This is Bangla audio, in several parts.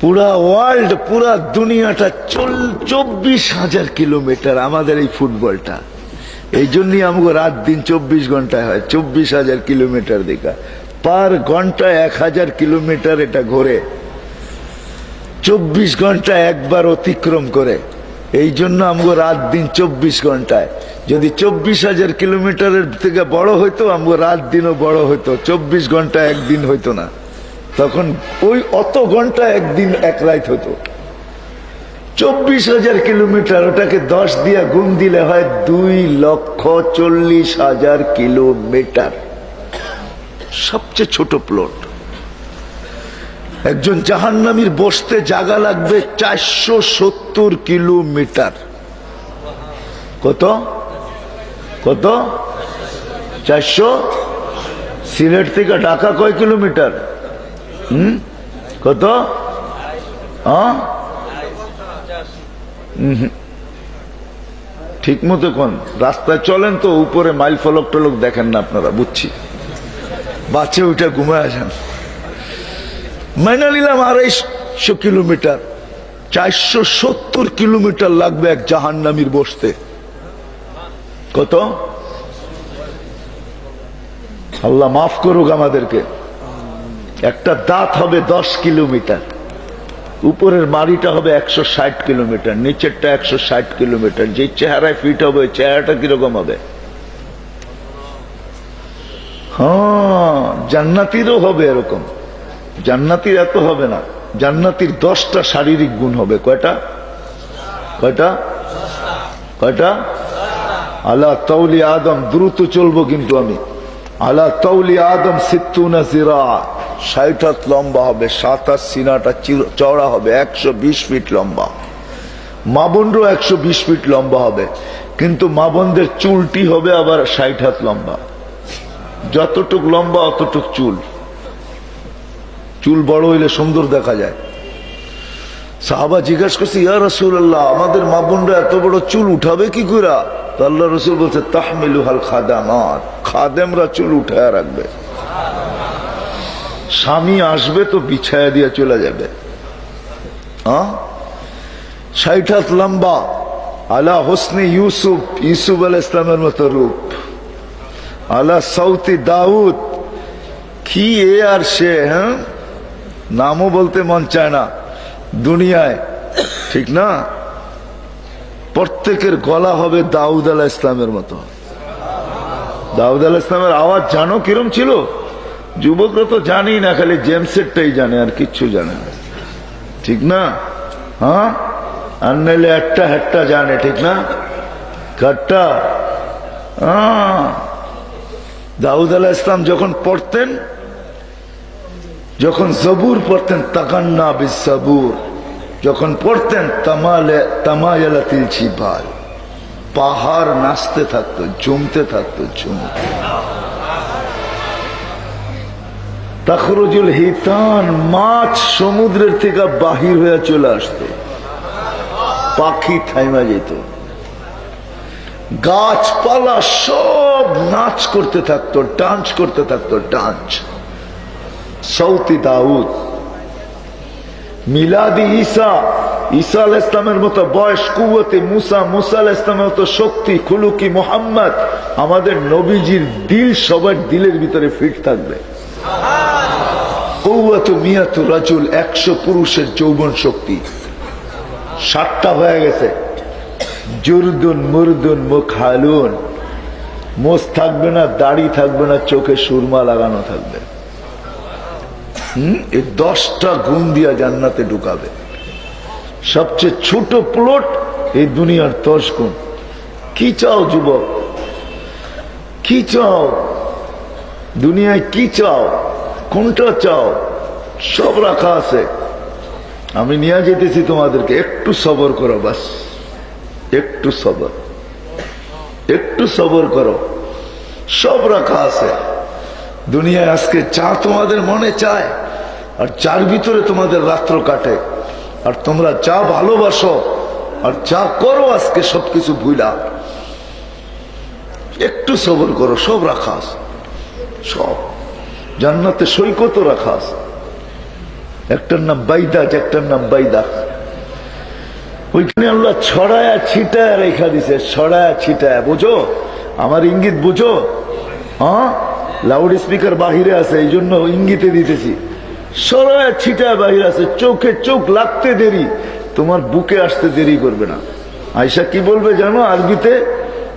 পুরা ওয়ার্ল্ড, পুরা দুনিয়াটা 24,000 কিলোমিটার আমাদের এই ফুটবলটা। এই জন্যই আমাকে রাত দিন 24 ঘন্টায় হয়। 24,000 কিলোমিটার দেখা পার ঘন্টায় 1,000 কিলোমিটার এটা ঘোরে, 24 ঘন্টা একবার অতিক্রম করে। এই জন্য আমাকে রাত দিন 24 ঘন্টায়। যদি 24,000 কিলোমিটারের থেকে বড় হইতো, আমাকে রাত দিনও বড় হইতো, 24 ঘন্টা একদিন হইতো না। তখন ওই অত ঘন্টা একদিন এক রাত হতো। 24,000 কিলোমিটার, ওটাকে 10 দিয়ে গুণ দিলে হয় 2,40,000 কিলোমিটার। সবচেয়ে ছোট প্লট। একজন জাহান্নামীর বসতে জায়গা লাগবে 470 কিলোমিটার। কত কত? 400। সিলেট থেকে ঢাকা কয় কিলোমিটার? কত? ঠিক মতো কোন রাস্তায় চলেন তো, উপরে মাইল ফলক টলক দেখেন না আপনারা, বুঝছি। বাচ্চা ওইটা ঘুমায় যান। মাইনা নিলাম 250 কিলোমিটার, 470 কিলোমিটার লাগবে এক জাহান্নামীর বসতে। কত? আল্লাহ মাফ করুক আমাদেরকে। একটা দাঁত হবে 10 কিলোমিটার, উপরের মাড়িটা হবে 160 কিলোমিটার, নিচেরটা 160 কিলোমিটার। যে চেহারায় ফিট হবে ওই চেহারাটা কিরকম হবে? হ্যাঁ, জান্নাতিরও হবে এরকম। জান্নাতির এত হবে না, জান্নাতির 10টা শারীরিক গুণ হবে। কয়টা? কয়টা? কয়টা? আলা তাওলি আদম, দ্রুত চলবো কিন্তু আমি। আলা তাওলি আদম 60 জিরা, 60 হাত লম্বা হবে, 7 হাত সিনাটা চওড়া হবে, 120 ফিট লম্বা। মা বোনরও 120 ফিট লম্বা হবে, কিন্তু মা বোনদের চুলটি হবে আবার 60 হাত লম্বা। যতটুক লম্বা অতটুক চুল। চুল বড় হইলে সুন্দর দেখা যায়। সাহাবা জিজ্ঞাসা করছে, ইয়া রাসূলুল্লাহ, আমাদের মা বোনরা এত বড় চুল উঠাবে কি করে? তো আল্লাহ রাসূল বলছে, তাহমিলুহাল খাদামাত, খাদেমরা চুল উঠায় রাখবে। স্বামী আসবে তো বিছায়া দিয়ে চলে যাবে। 60 হাত লম্বা, আলা হোসনে ইউসুফ, ইউসুফ আলাইহিস সালামের মতো রূপ, আলা সৌতি দাউদ। কি এ আর সে, হ্যাঁ, নামও বলতে মন চায় না দুনিয়ায়, ঠিক না? প্রত্যেকের গলা হবে দাউদ আলাইহিস সালামের মতো। দাউদ আলাইহিস সালামের আওয়াজ জানো কিরম ছিল? যুবকরা তো জানি না, খালি জেমসেরটাই জানে, আর কিচ্ছু জানে না, ঠিক না? হ্যাঁ, আর নাইলে একটা হেট্টা জানে, ঠিক না? কাট্টা। দাউদ আলাইহিস সালাম যখন পড়তেন, যখন জবুর পড়তেন, তাকান্না বিস সাবুর, যখন পড়তেন তামায়ালাতিল জিবাল, পাহাড় নাচতে থাকতো, ঝুমতে থাকতো, ঝুমতে। তাখরুজুল হিতান, মাছ সমুদ্রের থেকে বাহির হয়ে চলে আসতো, পাখি থাইমা যেত, গাছপালা সব নাচ করতে থাকতো, ডান্স করতে থাকতো, ডান্স। সৌতি দাউদ। মিলাদি ঈসা, ঈসা আলাইহিস সালামের মতো বয়স, কুওয়াতে মুসা, মুসা আলাইহিস সালামের মতো শক্তি, খুলুকি মুহাম্মদ। আমাদের নবীজির দিল সবার দিলের ভিতরে ফিট থাকবে। কুওয়াতু মিয়াতু রাজুল, 100 পুরুষের যৌবন শক্তি। 60টা হয়ে গেছে। জুরদুন মুরদুন মুখালুন, মোষ থাকবে না, দাড়ি থাকবে না, চোখে সুরমা লাগানো থাকবে। এই 10টা গুণ দিয়া জান্নাতে ঢুকাবে। সবচেয়ে ছোট প্লট এই দুনিয়ার 10 গুণ। কি চাও যুবক? কি চাও দুনিয়ায়? কি চাও? কোনটা চাও? সব রাখা আছে। আমি নিয়ে যেতেছি তোমাদেরকে, একটু সবর করো, বাস একটু সবর, একটু সবর করো, সব রাখা আছে দুনিয়ায়। আজকে চা তোমাদের মনে চায়, আর চার ভিতরে তোমাদের রাত্র কাটে, আর তোমরা চা ভালোবাসো আর চা করো আজকে সবকিছু ভুলা। একটু সবর করো, সব রাখা আছে, সব জান্নাতে সৈকতও রাখা আছে। একটার নাম বাইদাজ, একটার নাম বাইদা। ওইখানে আল্লাহ ছড়ায়া ছিটায়া রেখা দিছে, ছড়ায়া ছিটায়া। বুঝো আমার ইঙ্গিত, বুঝো? হ্যাঁ, লাউড স্পিকার বাহিরে আছে, এই জন্য ইঙ্গিতে দিতেছি। ছড়ায়া ছিটায়া বাহিরে আছে, চোখে চোখ লাগতে দেরি, তোমার বুকে আসতে দেরি করবে না। আয়সা কি বলবে জানো আরবিতে?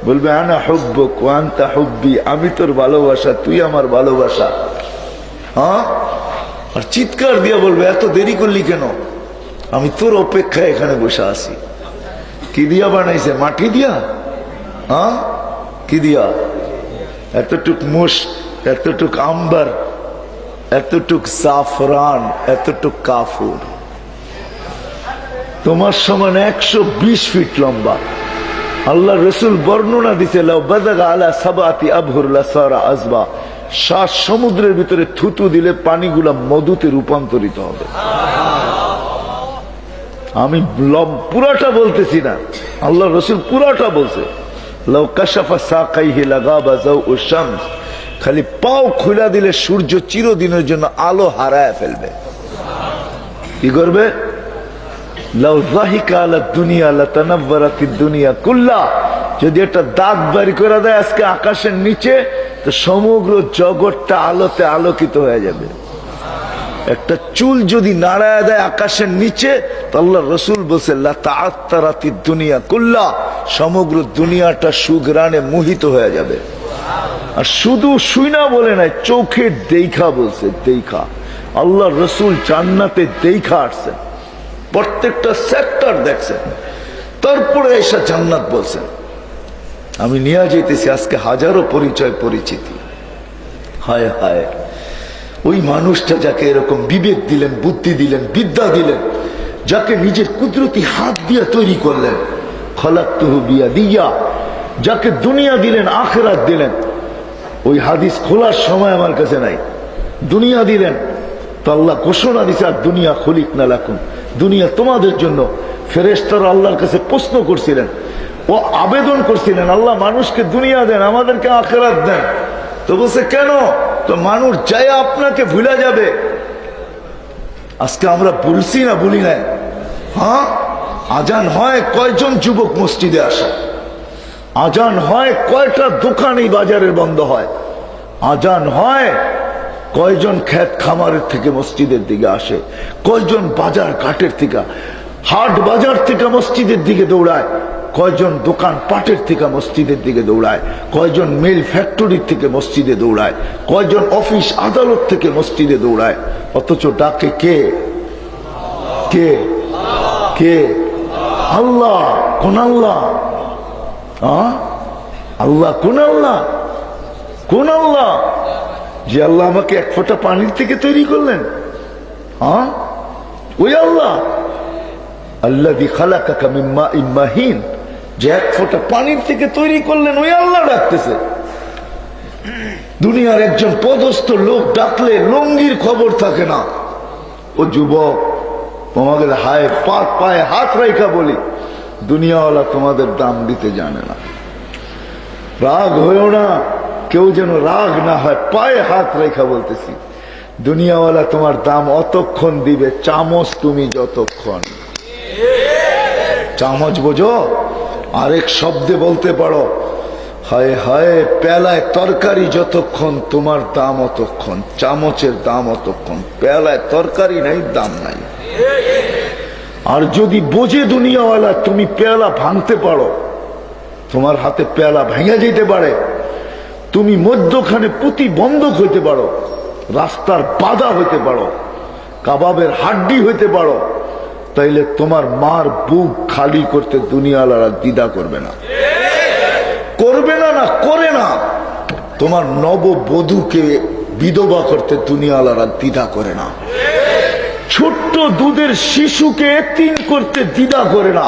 বলবে আনা হুব্বুক ওয়া আনতা হুব্বি, আমি তোর ভালোবাসা, তুই আমার ভালোবাসা। হ্যাঁ, আর চিৎকার দিয়া বলবে এত দেরি করলি কেন? আমি তোর অপেক্ষায় এখানে বসে আছি। কি দিয়া বানাইছে? মাটি দিয়া? হ্যাঁ, কি দিয়া? এতটুক মুশ, এতটুক আম্বার, এতটুক জাফরান, এতটুক কাফুর। তোমার সমান 120 ফিট লম্বা। আল্লাহ রসুল বর্ণনা দিতে, লাউ বাদাগা আলা সাবাতি আবহুর লাসারা আজবা, 7 সমুদ্রের ভিতরে থুতু দিলে পানিগুলা মধুতে রূপান্তরিত হবে। আমি পুরাটা বলতেছি না, আল্লাহ রসুল পুরাটা বলছে। লাউ কাশাফা সাকাইহি লাগাবা যাউ শামস, খালি পাও খুলে দিলে সূর্য চিরদিনের জন্য আলো হারায় ফেলবে। কি করবে? লাউ যাহিকা আলা দুনিয়া লাতানাওয়ারাতিদ দুনিয়া কুল্লা, যদি একটা দাঁত বাড়ি করে দেয় আজকে আকাশের নিচে, তো সমগ্র জগৎটা আলোতে আলোকিত হয়ে যাবে। একটা চুল যদি নাড়ায় দেয় আকাশের নিচে, তো আল্লাহ রসুল বলছে লাতাআত্তারাতিদ দুনিয়া কুল্লা, সমগ্র দুনিয়াটা সুঘ্রাণে মোহিত হয়ে যাবে। আর শুধু শুইনা বলে নাই, চোখে দেখা বলছে, দেখা। আল্লাহ রসুল জান্নাতে দেখা আসছেন, প্রত্যেকটা সেক্টর দেখছেন, তারপরে এসে জান্নাত বলছেন। আমি নিয়ে যেতেছি আজকে হাজারো পরিচয় পরিচিতি। হায় হায়, ওই মানুষটা যাকে এরকম বিবেক দিলেন, বুদ্ধি দিলেন, বিদ্যা দিলেন, যাকে নিজের কুদরতি হাত দিয়ে তৈরি করলেন, খলাকতুহু বিয়াদিয়া, যাকে দুনিয়া দিলেন, আখিরাত দিলেন। ওই হাদিস খোলার সময় আমার কাছে নাই। দুনিয়া দিলেন তো আল্লাহ ঘোষণা দিছে, আর দুনিয়া খলিকনা লাকুম, দুনিয়া তোমাদের জন্য। ফেরেশতারা আল্লাহর কাছে প্রশ্ন করছিলেন, ও আবেদন করছিলেন, আল্লাহ মানুষকে দুনিয়া দেন, আমাদেরকে আখিরাত দেন। তো বলছে কেন? তো মানুষ যায় আপনাকে ভুলে যাবে। আজকে আমরা বলছি না, বলি না? হ্যাঁ, আজান হয় কয়জন যুবক মসজিদে আসে? আজান হয় কয়টা দোকান এই বাজারের বন্ধ হয়? আজান হয় কয়জন ক্ষেত খামারের থেকে মসজিদের দিকে আসে? কয়জন বাজার ঘাটের থেকে, হাট বাজার থেকে মসজিদের দিকে দৌড়ায়? কয়জন দোকান পাটের থেকে মসজিদের দিকে দৌড়ায়? কয়জন মিল ফ্যাক্টরির থেকে মসজিদে দৌড়ায়? কয়জন অফিস আদালত থেকে মসজিদে দৌড়ায়? অথচ ডাকে কে? কে? কে? আল্লাহ। কোন আল্লাহ? আল্লাহ কোন আল্লাহ? কোন আল্লাহ? যে আল্লাহ আমাকে 1 ফোঁটা পানির থেকে তৈরি করলেন। হ্যাঁ, ওই আল্লাহ। আল্লাযী খালাকাকা মিন মাইন মাহিন, যে 1 ফোঁটা পানির থেকে তৈরি করলেন, ওই আল্লাহ ডাকতেছে। দুনিয়ার একজন পদস্থ লোক ডাকলে লঙ্গির খবর থাকে না। ও যুবক, তোমাদের হায় পায়ে হাত রাইখা বলি, দুনিয়াওয়ালা তোমাদের দাম দিতে জানে না। রাগ হয়েও না, কেউ যেন রাগ না হয়, পায়ে হাত রেখা বলতেছি, দুনিয়াওয়ালা তোমার দাম অতক্ষণ দিবে চামচ তুমি যতক্ষণ। চামচ বোঝো? আরেক শব্দে বলতে পারো, হায় হায় পেলায় তরকারি যতক্ষণ তোমার দাম অতক্ষণ, চামচের দাম অতক্ষণ। পেলায় তরকারি নাই, দাম নাই। আর যদি বোঝে দুনিয়াওয়ালা তুমি পেয়ালা ভাঙতে পারো, তোমার হাতে পেয়ালা ভেঙে যেতে পারে, তুমি মধ্যখানে প্রতিবন্ধক হইতে পারো, রাস্তার বাধা হইতে পারো, কাবাবের হাড্ডি হইতে পারো, তাইলে তোমার মার বুক খালি করতে দুনিয়াওয়ালারা দ্বিধা করবে না। করবে না? না করে না। তোমার নববধূকে বিধবা করতে দুনিয়াওয়ালারা দ্বিধা করে না। ছোট্ট দুধের শিশুকে এতিম করতে দ্বিধা করে না।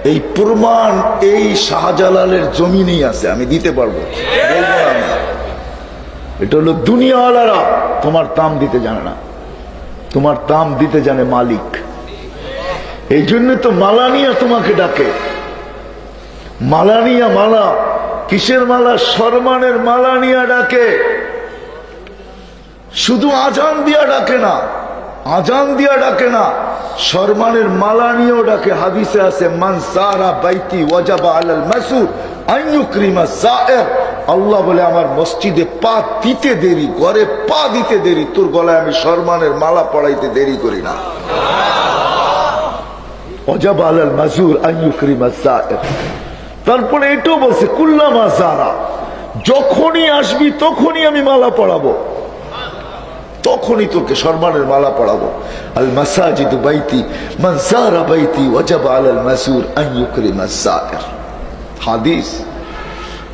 এই প্রমাণ এই শাহজালালের জমিনেই আছে, আমি দিতে পারবো, বলবো না। এটা হলো দুনিয়াওয়ালারা তোমার দাম দিতে জানে না, তোমার দাম দিতে জানে মালিক। এই জন্য তো মালা নিয়ে তোমাকে ডাকে। মালা নিয়া, মালা কিসের মালা? সম্মানের মালা নিয়ে ডাকে। শুধু আজান দিয়া ডাকে না, আজান দিয়া ডাকে না, সম্মানের মালা নিয়েও ডাকে। হাদিসে আছে মান সারা বাইতি ওয়াজাবা আলাল মাসুর আন ইউকরিমা সায়ের। আল্লাহ বলে আমার মসজিদে পা দিতে দেরি, ঘরে পা দিতে দেরি, তোর গলায় আমি সম্মানের মালা পড়াইতে দেরি করি না। ওয়াজাবা আলাল মাসুর আন ইউকরিমা সায়ের। তারপরে এটাও বলছে কুল্লামা সারা, যখনই আসবি তখনই আমি মালা পড়াবো, তখনই তোকে সম্মানের মালা পড়াবো। আল মাসাজিদু বাইতি মান সারা বাইতি ওয়াজাবা আলাল মাসুর আন ইউকরিমা সায়ের। হাদিস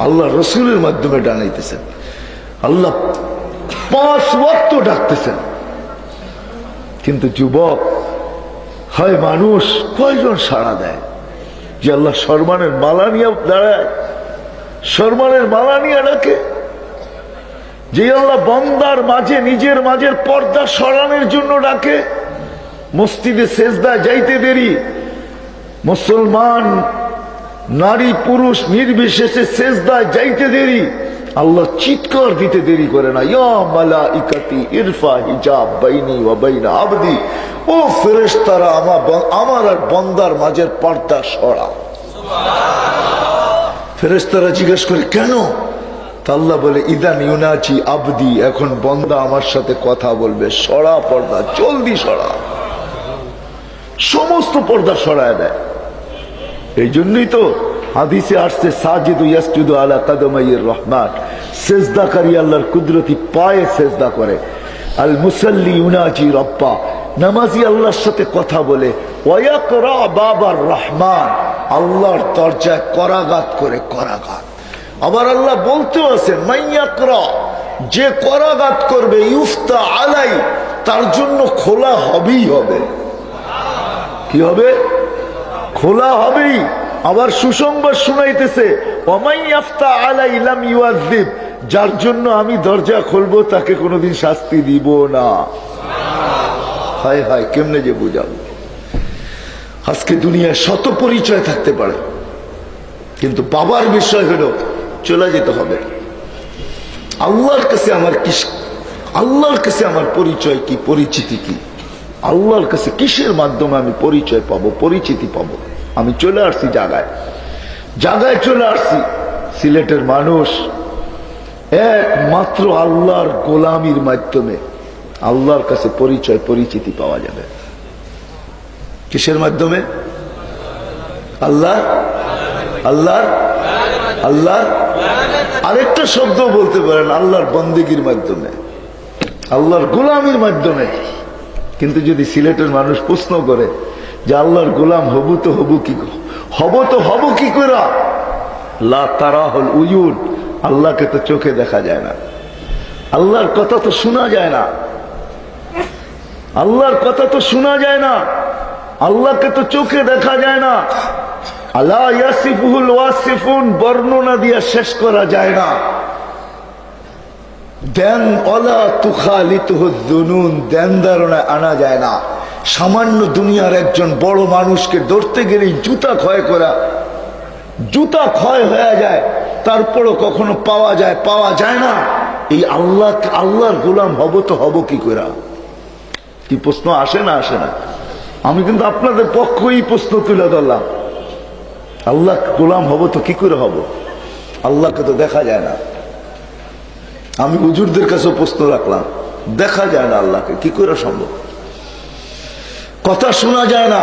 আল্লাহ রসুলের মাধ্যমে ডানাইতেছেন। আল্লাহ 5 ওয়াক্ত ডাকতেছেন, কিন্তু যুবক হয় মানুষ কয়জন সাড়া দেয় যে আল্লাহ সম্মানের মালা নিয়ে দাঁড়ায়, সম্মানের মালা নিয়ে ডাকে? যে আল্লাহ বান্দার মাঝে নিজের মাঝের পর্দা সরানোর জন্য ডাকে। মসজিদে সেজদায় যাইতে দেরি, মুসলমান নারী পুরুষ নির্বিশেষে সেজদায় যাইতে দেরি, আল্লাহ চিৎকার দিতে দেরি করে না, ইয়া মালাইকাতি ইরফা হিজাব বাইনি ওয়া বাইনা আবদি, ও ফেরেশতারা আমার আর বান্দার মাঝের পর্দা সরা। ফেরেশতারা জিজ্ঞেস করে কেন? আল্লাহ বলে ইদান ইউনাজি আবদি, এখন বান্দা আমার সাথে কথা বলবে, সরা পর্দা, জলদি সরা। সমস্ত পর্দা সরায় দেয়। এই জন্যই তো হাদিসে আসছে সাজিদু ইয়াসজুদু আলা কাদামাইর রহমান, সেজদাকারী আল্লাহর কুদরতি পায়ে সেজদা করে। আল মুসাল্লি ইউনাজি রব্বা, নামাজি আল্লাহর সাথে কথা বলে। ওয়ায়াকরা বাবার রহমান, আল্লাহর দরজায় করাগাত করে, করাগাত। আবার আল্লাহ বলতেও আছেন মাইয়াকরা, যে করাগাত করবে ইউফতা আলাই, তার জন্য খোলা হবেই হবে। কি হবে? খোলা হবেই। আবার সুসংবাদ শুনাইতেছে ওমাইয়াফতা আলাই লাম ইউআযিব, যার জন্য আমি দরজা খুলবো তাকে কোনোদিন শাস্তি দিব না। হায় হায়, কেমনে যে বুঝাবো? আজকে দুনিয়ায় শত পরিচয় থাকতে পারে, কিন্তু বাবার বিষয় হলো চলে যেতে হবে। আল্লাহর কাছে আমার কি, আল্লাহর কাছে আমার পরিচয় কি, পরিচিতি কি? আল্লাহর কাছে কিসের মাধ্যমে আমি পরিচয় পাবো, পরিচিতি পাবো? আমি চলে আসছি জায়গায়, জায়গায় চলে আসছি। সিলেটের মানুষ একমাত্র আল্লাহর গোলামির মাধ্যমে আল্লাহর কাছে পরিচয়, পরিচিতি পাওয়া যাবে। কিসের মাধ্যমে? আল্লাহ, আল্লাহর, আল্লাহর আরেকটা শব্দ বলতে পারেন, আল্লাহর বন্দেগীর মাধ্যমে, আল্লাহর গোলামির মাধ্যমে। কিন্তু যদি সিলেটের মানুষ প্রশ্ন করে যে আল্লাহর গোলাম হবু তো হবু কি, হব তো হব কি করে? লা তারাহুল উয়ুন, আল্লাহকে তো চোখে দেখা যায় না, আল্লাহর কথা তো শোনা যায় না, আল্লাহর কথা তো শোনা যায় না, আল্লাহকে তো চোখে দেখা যায় না। আলা ইয়াসিফুল ওয়াসিফুন, বর্ণনা দিয়া শেষ করা যায় না। দেন অলা তুখালিতুহু যুনুন, দেন ধারণায় আনা যায় না। সামান্য দুনিয়ার একজন বড় মানুষকে ধরতে গেলেই জুতা ক্ষয় করা, জুতা ক্ষয় হয়ে যায়, তারপরও কখনো পাওয়া যায়, পাওয়া যায় না। এই আল্লাহ, আল্লাহর গোলাম হব তো হব কি করে? কি প্রশ্ন আসে না? আসে না? আমি কিন্তু আপনাদের পক্ষই প্রশ্ন তুলে ধরলাম। আল্লাহ গোলাম হব তো কি করে হব? আল্লাহকে তো দেখা যায় না। আমি হুজুরদের কাছেও প্রশ্ন রাখলাম, দেখা যায় না আল্লাহকে, কি করে সম্ভব? কথা শোনা যায় না,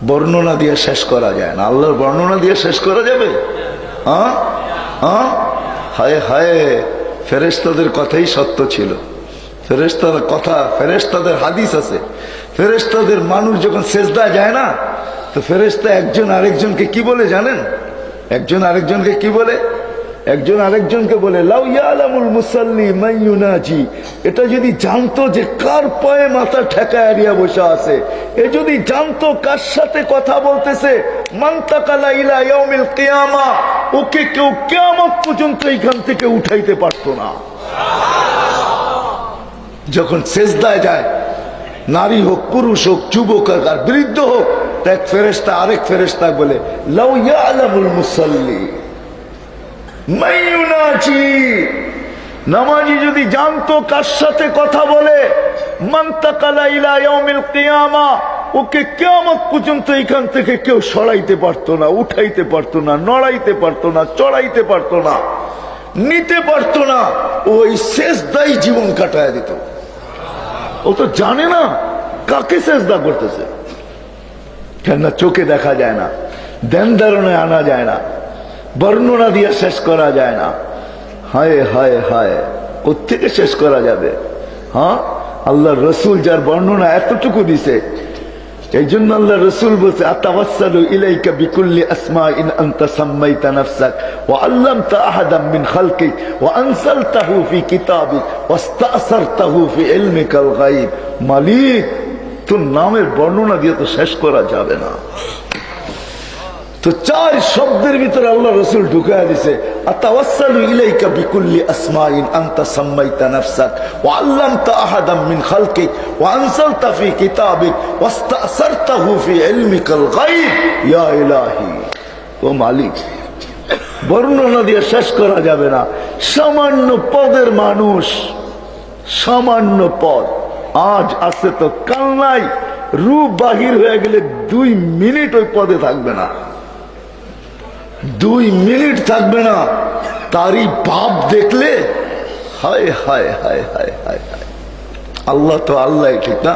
বর্ণনা দিয়ে শেষ করা যায় না। আল্লাহর বর্ণনা দিয়ে শেষ করা যাবে? হ্যাঁ হ্যাঁ, হায় হায়, ফেরেশতাদের কথাই সত্য ছিল। ফেরেশতাদের কথা, ফেরেশতাদের হাদিস আছে। ফেরেশতাদের মানুষ যখন সেজদায় যায় না, তো ফেরেশতা একজন আরেকজনকে কি বলে জানেন? একজন আরেকজনকে কি বলে? একজন আরেকজনকে বলে লাউ ইয়ালামুল মুসাল্লি মান ইউনাজি, এটা যদি জানতো যে কার পায়ে মাথা ঠেকায় দিয়া বসে আছে, এ যদি জানতো কার সাথে কথা বলতেছে, মান তাকালা ইলা ইয়াউমিল কিয়ামা, ওকে কেউ কিয়ামত পর্যন্ত এখান থেকে উঠাইতে পারতো না। যখন সেজদায় যায়, নারী হোক, পুরুষ হোক, যুবক হোক আর বৃদ্ধ হোক, এক ফেরেশতা আরেক ফেরেশতা বলে লাউ ইয়ালামুল মুসাল্লি মান ইউনাজি, নামাজি যদি জানতো কার সাথে কথা বলে, মান তাকালা ইলা ইয়াউমিল কিয়ামা, ওকে কিয়ামত পর্যন্ত এখান থেকে কেউ সরাইতে পারতো না, উঠাইতে পারতো না, নড়াইতে পারতো না, চড়াইতে পারতো না, নিতে পারতো না। ওই সেজদাই জীবন কাটায় দিত। ও তো জানে না কাকে সেজদা করতেছে। কেননা চোখে দেখা যায় না, ধ্যান ধারণায় আনা যায় না, বর্ণনা দিয়ে শেষ করা যায় না। হায় হায় হায়, কোত্থেকে শেষ করা যাবে? হ্যাঁ, আল্লাহ রসুল যার বর্ণনা এতটুকু দিছে, এই জন্য আল্লাহ রসুল বলছে, আতাওয়াসসালু ইলাইকা বিকুল্লি আসমাইন আনতা সাম্মাইতা নাফসাক ওয়া আল্লামতা আহাদাম মিন খালকিক ওয়া আনসালতাহু ফি কিতাবিক ওয়াস্তাসারতাহু ফি ইলমিকাল গায়ব। মালিক, তোর নামের বর্ণনা দিয়ে তো শেষ করা যাবে না। তো 4 শব্দের ভিতরে আল্লাহ রসুল ঢুকায় দিছে, আতাওয়াসসালু ইলাইকা বিকুল্লি আসমাইন আনতা সাম্মাইতা নাফসাক ওয়া আল্লামতা আহাদাম মিন খালকিক ওয়া আনসালতা ফি কিতাবিক ওয়াস্তাসারতাহু ফি ইলমিকাল গায়ব। ইয়া ইলাহি, ও মালিক, বর্ণনা দিয়ে শেষ করা যাবে না। সামান্য পদের মানুষ, সামান্য পদ, আজ আছে তো কাল নাই। রূপ বাহির হয়ে গেলে 2 মিনিট ওই পদে থাকবে না, 2 মিনিট থাকবে না। তারই ভাব দেখলে হায় হায় হায় হায় হায় হায়। আল্লাহ তো আল্লাহ, ঠিক না?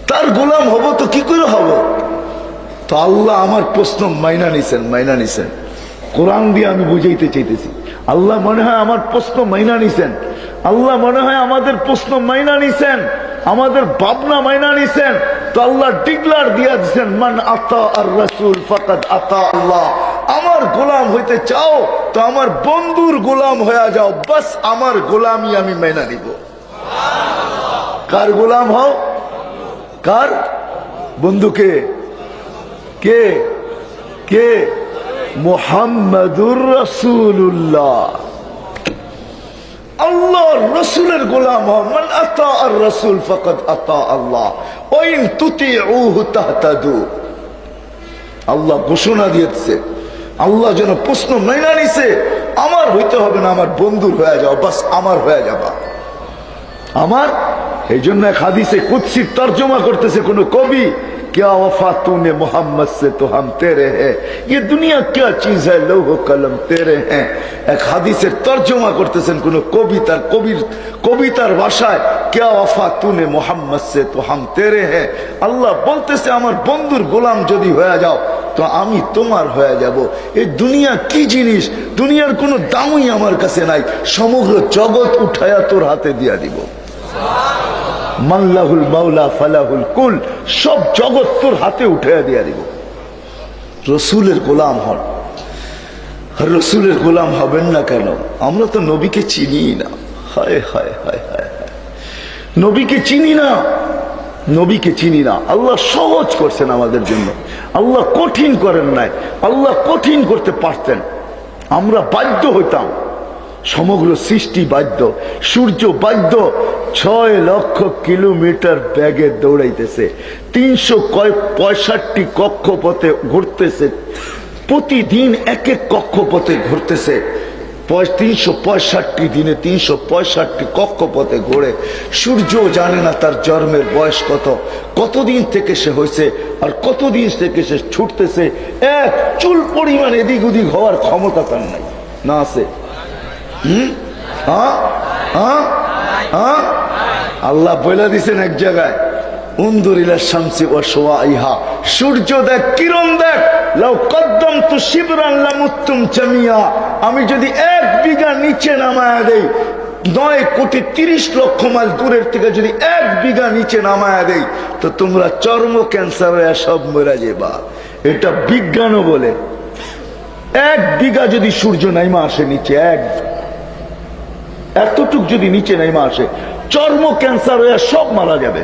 তার গোলাম হব তো কি করে হব? তো আল্লাহ আমার প্রশ্ন মাইনা নিছেন। কোরআন দিয়ে আমি বুঝাইতে চাইতেছি। আল্লাহ মনে হয় আমার প্রশ্ন মাইনা নিছেন। আল্লাহ মনে হয় আমাদের প্রশ্ন মাইনা নিছেন, আমাদের ভাবনা মাইনা নিছেন। তো আল্লাহ ডিক্লার দিয়া দিচ্ছেন, মান আতা আর রাসূল ফাকাদ আতা আল্লাহ। আমার গোলাম হইতে চাও তো আমার বন্ধুর গোলাম হয়ে যাও, বাস আমার গোলামি আমি মেনে নিব। কার গোলাম হও? কার? বন্ধুকে কে? কে? মুহাম্মাদুর রাসূলুল্লাহ, আল্লাহর রাসূলের গোলাম হও। মান আতা আর রাসূল ফাকাদ আতা আল্লাহ ওয়া ইন তুতিউহু তাহতাদু। আল্লাহ ঘোষণা দিয়েছে, আল্লাহ যেন প্রশ্ন মেনে নিছে, আমার হইতে হবে না, আমার বন্ধুর হয়ে যাও, বাস আমার হয়ে যাবা, আমার। এই জন্য এক হাদিসে কুদসির তর্জমা করতেছে কোন কবি, क्या वफा तूने मोहम्मद से तो हम तेरे हैं, ये दुनिया क्या चीज है, लौह कलम तेरे हैं। एक হাদিসের তর্জমা করতেছেন কোন কবিতার ভাষায়, क्या वफा तूने मोहम्मद से तो हम तेरे हैं। আল্লাহ বলতেছে, আমার বন্ধুর গোলাম যদি হয়ে যাও তো আমি তোমার হয়ে যাব। এই দুনিয়া কি জিনিস, দুনিয়ার কোনো দামই আমার কাছে নাই, সমগ্র জগৎ উঠায়া তোর হাতে দিয়া দিব। মাল্লাহুল মাওলা ফালাহুল কুল, সব জগৎ তোর হাতে উঠে দিয়া দিব। রসুলের গোলাম হন। রসুলের গোলাম হবেন না কেন? আমরা তো নবীকে চিনি না। হায় হায় হায় হায়, নবীকে চিনি না, নবীকে চিনি না। আল্লাহ সহজ করছেন আমাদের জন্য, আল্লাহ কঠিন করেন নাই। আল্লাহ কঠিন করতে পারতেন, আমরা বাধ্য হইতাম। সমগ্র সৃষ্টি বাধ্য, সূর্য বাধ্য। 6 লক্ষ কিলোমিটার বেগে দৌড়াইতেছে, 365 কক্ষপথে ঘুরতেছে, প্রতিদিন এক এক কক্ষপথে ঘুরতেছে। 365 দিনে 365 কক্ষপথে ঘোরে। সূর্য জানে না তার জন্মের বয়স কতদিন থেকে সে হয়েছে, আর কতদিন থেকে সে ছুটতেছে। এক চুল পরিমাণ এদিক ওদিক হওয়ার ক্ষমতা তার নাই, না আছে? আল্লাহ বলে দিছেন এক জায়গায়, উনদুরিলা শামসি ওয়া শুআইহা, সূর্য দেখ, কিরণ দেখ। লাউ কদ্দামতু শিবরান লামুত্তুম জামিয়া, আমি যদি 1 বিঘা নিচে নামায়া দেই, 9,30,00,000 মাইল দূরের থেকে যদি 1 বিঘা নিচে নামায়া দেই, তো তোমরা চর্ম ক্যান্সার হয়ে সব মরে যাবা। এটা বিজ্ঞানও বলে। 1 বিঘা যদি সূর্য নাইমা আসে নিচে, এতটুক যদি নিচে নাইমা আসে, চর্ম ক্যান্সার হয়ে সব মারা যাবে।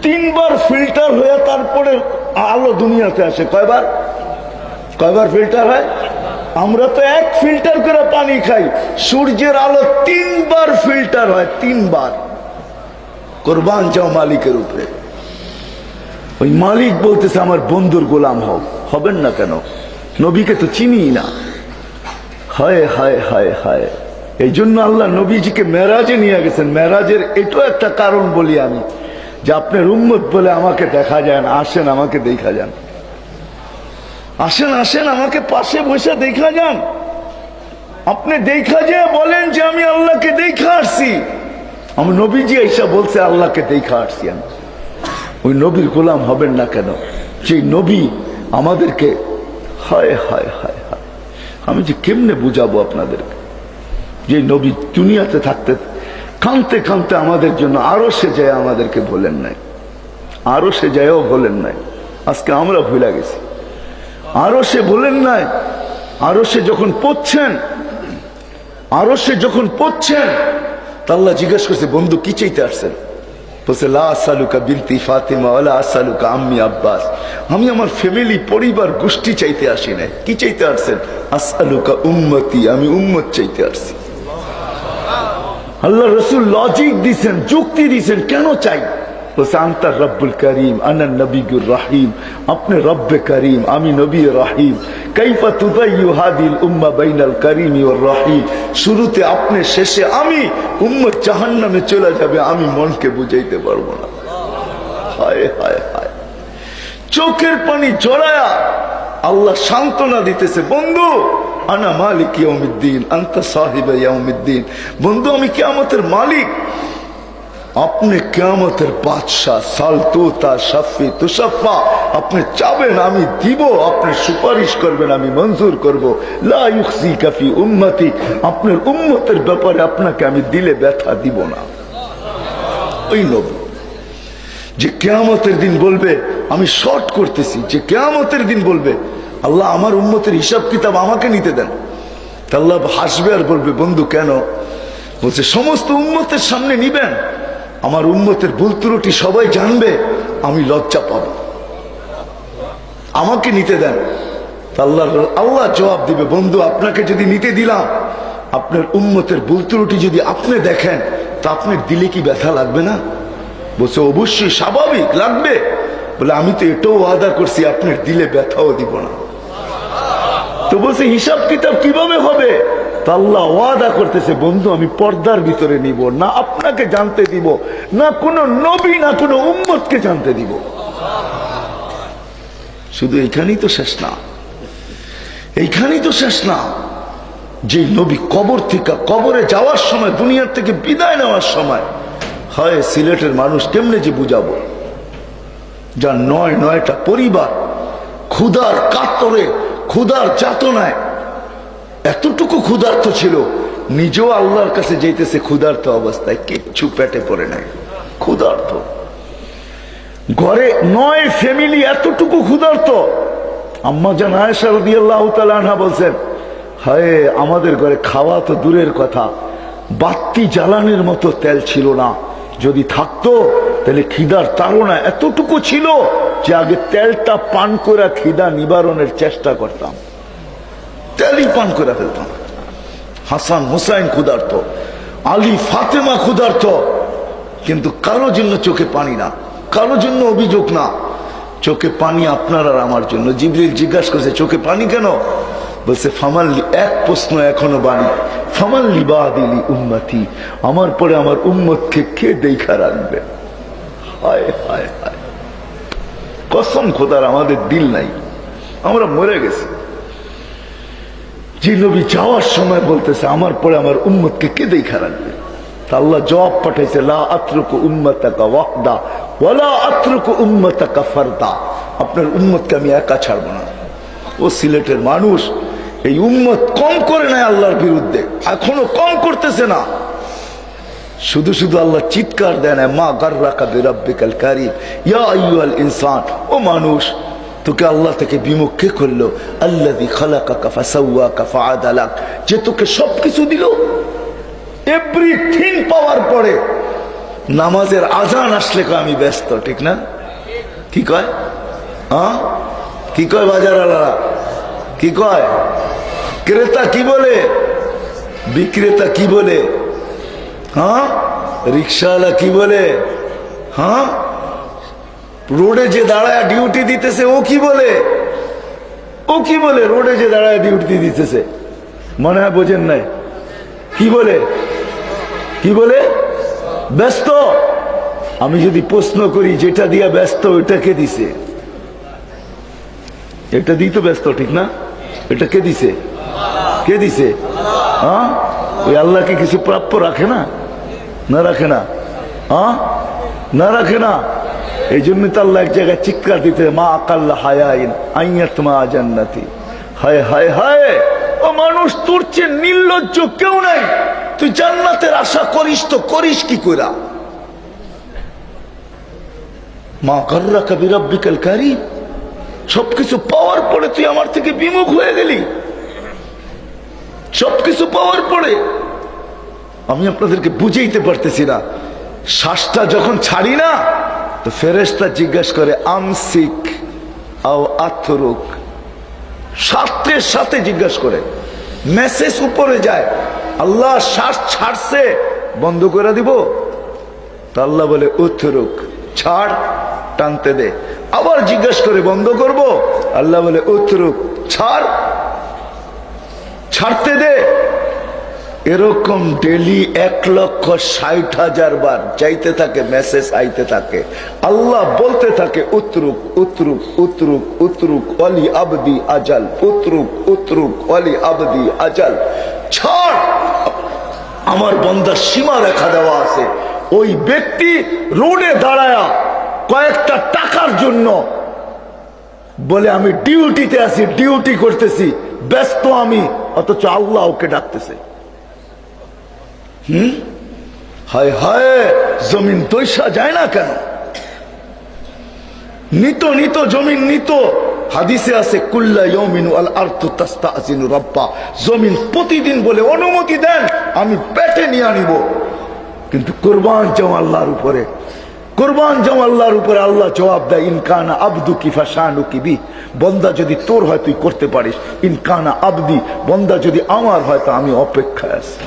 3 বার ফিল্টার হয়ে তারপরে আলো দুনিয়াতে আসে। কয়বার ফিল্টার হয়? আমরা তো 1 ফিল্টার করে পানি খাই, সূর্যের আলো 3 বার ফিল্টার হয়, 3 বার। কুরবান যাও মালিকের উপরে। ওই মালিক বলতেছে, আমার বন্ধুর গোলাম হও। হবেন না কেন? নবীকে তো চিনি না। হায় হায় হায় হায়, এই জন্য আল্লাহ নবীজিকে মেরাজে নিয়ে গেছেন। মেরাজের এটাও একটা কারণ বলি আমি, যে আপনার উম্মত বলে আমাকে দেখা যায় না, আসেন আমাকে দেখা যান, আসেন আসেন আমাকে পাশে বসে দেখা যান। আপনি দেখা যায় বলেন যে আমি আল্লাহকে দেখা আসছি। আমার নবীজি এসা বলছে আল্লাহকে দেখা আসছি আমি। ওই নবীর গোলাম হবেন না কেন? সেই নবী আমাদেরকে, হায় হায় হায় হায়, আমি যে কেমনে বুঝাবো আপনাদেরকে, যে নবী দুনিয়াতে থাকতে কাঁদতে কাঁদতে আমাদের জন্য আরো সে যায় আমাদেরকে বলেন নাই, আরো সে যায়ও বলেন নাই। আজকে আমরা ভুলে গেছি। আরো সে বলেন নাই, আরো সে যখন পড়ছেন, আরো সে যখন পড়ছেন, তা আল্লাহ জিজ্ঞেস করছে বন্ধু কি চাইতে আসছেন? বলছে লা আসআলুকা বিনতি ফাতিমা ওয়ালা আসআলুকা আম্মি আব্বাস, আমি আমার ফ্যামিলি পরিবার গোষ্ঠী চাইতে আসি নাই। কি চাইতে আসছেন? আসআলুকা উম্মতি, আমি উম্মত চাইতে আসছি। আল্লাহ রাসূল লজিক দিছেন, যুক্তি দিছেন কেন চাই। বলছে আনতা রব্বুল করিম আনা নবিয়ুর রহিম, আপনি রব্বে করিম আমি নবী রহিম। কাইফা তুদাইয়ু হাদিল উম্মাহ বাইনাল করিম ওয়ার রহিম, শুরুতে আপনি শেষে আমি, উম্মত জাহান্নামে চলে যাবে, আমি মনকে বুঝাইতে পারবো না। হায় হায় হায়, চোখের পানি জড়ায়া আল্লাহ সান্ত্বনা দিতেছে, বন্ধু আনা মালিক ইয়াউমিদ্দিন আনতা সাহিবে ইয়াউমিদ্দিন, বন্ধু আমি কিয়ামতের মালিক, আপনি কিয়ামতের বাদশাহ। সালতুতা শাফি তুশাফা, আপনি চাবেন আমি দিব, আপনি সুপারিশ করবেন আমি মঞ্জুর করব। লা ইউখজিকা ফি উম্মতি, আপনার উম্মতের ব্যাপারে আপনাকে আমি দিলে ব্যথা দিব না। ওই নবী যে কিয়ামতের দিন বলবে, আমি শর্ট করতেছি, যে কিয়ামতের দিন বলবে আল্লাহ আমার উম্মতের হিসাব কিতাব আমাকে নিতে দেন। আল্লাহ হাসবে আর বলবে বন্ধু কেন? বলছে সমস্ত উম্মতের সামনে নিবেন, আমার উম্মতের ভুল ত্রুটি সবাই জানবে, আমি লজ্জা পাব, আমাকে নিতে দেন। আল্লাহ জবাব দিবে বন্ধু আপনাকে যদি নিতে দিলাম, আপনার উম্মতের ভুল ত্রুটি যদি আপনি দেখেন, তা আপনার দিলে কি ব্যথা লাগবে না? বলছে অবশ্যই স্বাভাবিক লাগবে। বলে আমি তো এটাও ওয়াদা করছি আপনার দিলে ব্যথাও দিব না। তো বলছে হিসাব কিতাব কিভাবে হবে? আল্লাহ ওয়াদা করতেছে বন্ধু আমি পর্দার ভিতরে নিব না, আপনাকে জানতে দিব না, কোন নবী না কোন উম্মতকে জানতে দিব। শুধু এইখানেই তো শেষ না, এইখানেই তো শেষ না। যে নবী কবর থেকে, কবরে যাওয়ার সময়, দুনিয়ার থেকে বিদায় নেওয়ার সময়, হয় সিলেটের মানুষ কেমনে যে বুঝাবো, যার নয়টা পরিবার ক্ষুধার কাতরে, ক্ষুধার যাতনায় এতটুকু ক্ষুধার্ত ছিল, নিজেও আল্লাহর কাছে যেতেছে ক্ষুধার্ত অবস্থায়, কিচ্ছু পেটে পড়ে নাই, ক্ষুধার্ত। ঘরে 9 ফ্যামিলি এতটুকু ক্ষুধার্ত। আম্মা জান আয়েশা রাদিয়াল্লাহু তাআলা আনহা বলছেন, হায় আমাদের ঘরে খাওয়া তো দূরের কথা, বাতি জ্বালানোর মতো তেল ছিল না, যদি থাকতো তাহলে খিদার তাড়না এতটুকু ছিল যে আগে তেলটা পান করে খিদা নিবারণের চেষ্টা করতাম, তেলই পান করে ফেলতাম। হাসান হুসাইন ক্ষুধার্ত, আলী ফাতেমা ক্ষুধার্ত, কিন্তু কারো জন্য চোখে পানি না, কারো জন্য অভিযোগ না, চোখে পানি আপনার আর আমার জন্য। জিবরিল জিজ্ঞাসা করছে চোখে পানি কেন? বলছে ফামাল্লি, এক প্রশ্ন এখনো বাণী, ফামাল্লি বাদিলি উম্মতি, আমার পরে আমার উম্মতকে কে দেখা রাখবে? হায় হায় হায়, কসম খোদার আমাদের দিল নাই, আমরা মরে গেছি। যে নবী যাওয়ার সময় বলতেছে আমার পরে আমার উম্মতকে কে দেখা রাখবে? আল্লাহ জবাব পাঠাইছে লা আতরুকু উম্মতাকা ওয়াহদা ওয়ালা আতরুকু উম্মতাকা ফারদা, আপনার উম্মতকে আমি একা ছাড়বো না। ও সিলেটের মানুষ, এই উম্মত কম করে নাই আল্লাহর বিরুদ্ধে, এখনো কম করতেছে না। শুধু শুধু আল্লাহ চিৎকার দেন, মা গাররাকা বিরাব্বিকাল কারীম ইয়া আইয়ুহাল ইনসান, ও মানুষ তোকে আল্লাহ থেকে বিমুখ কে করলো? আল্লাযী খালাকাকা ফাসাওয়াকা ফাআদালাক, যে তোকে সবকিছু দিল, এভরিথিং পাওয়ার পরে নামাজের আজান আসলে আমি ব্যস্ত, ঠিক না? কি কয়? হ্যাঁ কি কয় বাজারওয়ালারা? কি কয়? ক্রেতা কি বলে, বিক্রেতা কি বলে, হ্যাঁ রিক্সাওয়ালা কি বলে, হ্যাঁ রোডে যে দাঁড়ায় ডিউটি দিতেছে ও কি বলে, ও কি বলে? রোডে যে দাঁড়ায় ডিউটি দিতেছে, মনে হয় বোঝেন নাই। কি বলে? কি বলে? ব্যস্ত। আমি যদি প্রশ্ন করি যেটা দিয়া ব্যস্ত ওইটা কে দিছে? এটা দিই তো ব্যস্ত, ঠিক না? এটা কে দিছে? কে দিছে? হ্যাঁ, ওই আল্লাহকে কিছু প্রাপ্য রাখে না? না রাখে না? হ্যাঁ, না রাখে না। এই জন্য তো আল্লাহ এক জায়গায় চিৎকার দিতে, মা আকাল্লা হায়াইন আইয়াত মা জান্নাতি। হায় হায় হায়, ও মানুষ, তোর চেয়ে নির্লজ্জ কেউ নাই। তুই জান্নাতের আশা করিস তো করিস কি কইরা? মা গাররাকা বিরাব্বিকাল কারীম। সবকিছু পাওয়ার পরে তুই আমার থেকে বিমুখ হয়ে গেলি। সবকিছু পাওয়ার পরে আমি আপনাদেরকে বুঝাইতে পারতেছি না। শ্বাসটা যখন ছাড়ি না, তো ফেরেশতা জিজ্ঞাসা করে আমসিক আও আতরুক। সাথে সাথে জিজ্ঞাসা করে, মেসেজ উপরে যায়, আল্লাহ শ্বাস ছাড়ছে, বন্ধ করে দিব? তা আল্লাহ বলে উতরুক, ছাড়, টানতে দে। আবার জিজ্ঞাসা করে, বন্ধ করব? আল্লাহ বলে উতরুক, ছাড়, ছাড়তে দে। এরকম ডেলি 1,60,000 বার যাইতে থাকে, মেসেজ আইতে থাকে। আল্লাহ বলতে থাকে উতরুক উতরুক উতরুক উতরুক ওয়ালি আবদি আজাল, উতরুক উতরুক ওয়ালি আবদি আজাল। ছাড়, আমার বান্দার সীমা রেখা দেওয়া আছে। ওই ব্যক্তি রোডে দাঁড়ায়া কয়েকটা টাকার জন্য বলে আমি ডিউটিতে আছি, ডিউটি করতেছি, ব্যস্ত আমি, অথচ আল্লাহ ওকে ডাকতেছে। হায় হায়, জমিন দৈসা যায় না কেন? নিত নিত জমিন নিত। হাদিসে আছে কুল্লা ইয়াউমিন ওয়াল আরদু তাস্তাযিনু রাব্বা। জমিন প্রতিদিন বলে অনুমতি দেন, আমি পেটে নিয়ে নিব। কিন্তু কুরবান যাও আল্লাহর উপরে, কুরবান যাও আল্লাহর উপরে। আল্লাহ জবাব দেয়, ইনকানা আবদুকি ফাশানুকি বি। বন্দা যদি তোর হয় তুই করতে পারিস, ইনকানা আবদি, বন্দা যদি আমার হয় তো আমি অপেক্ষায় আছি।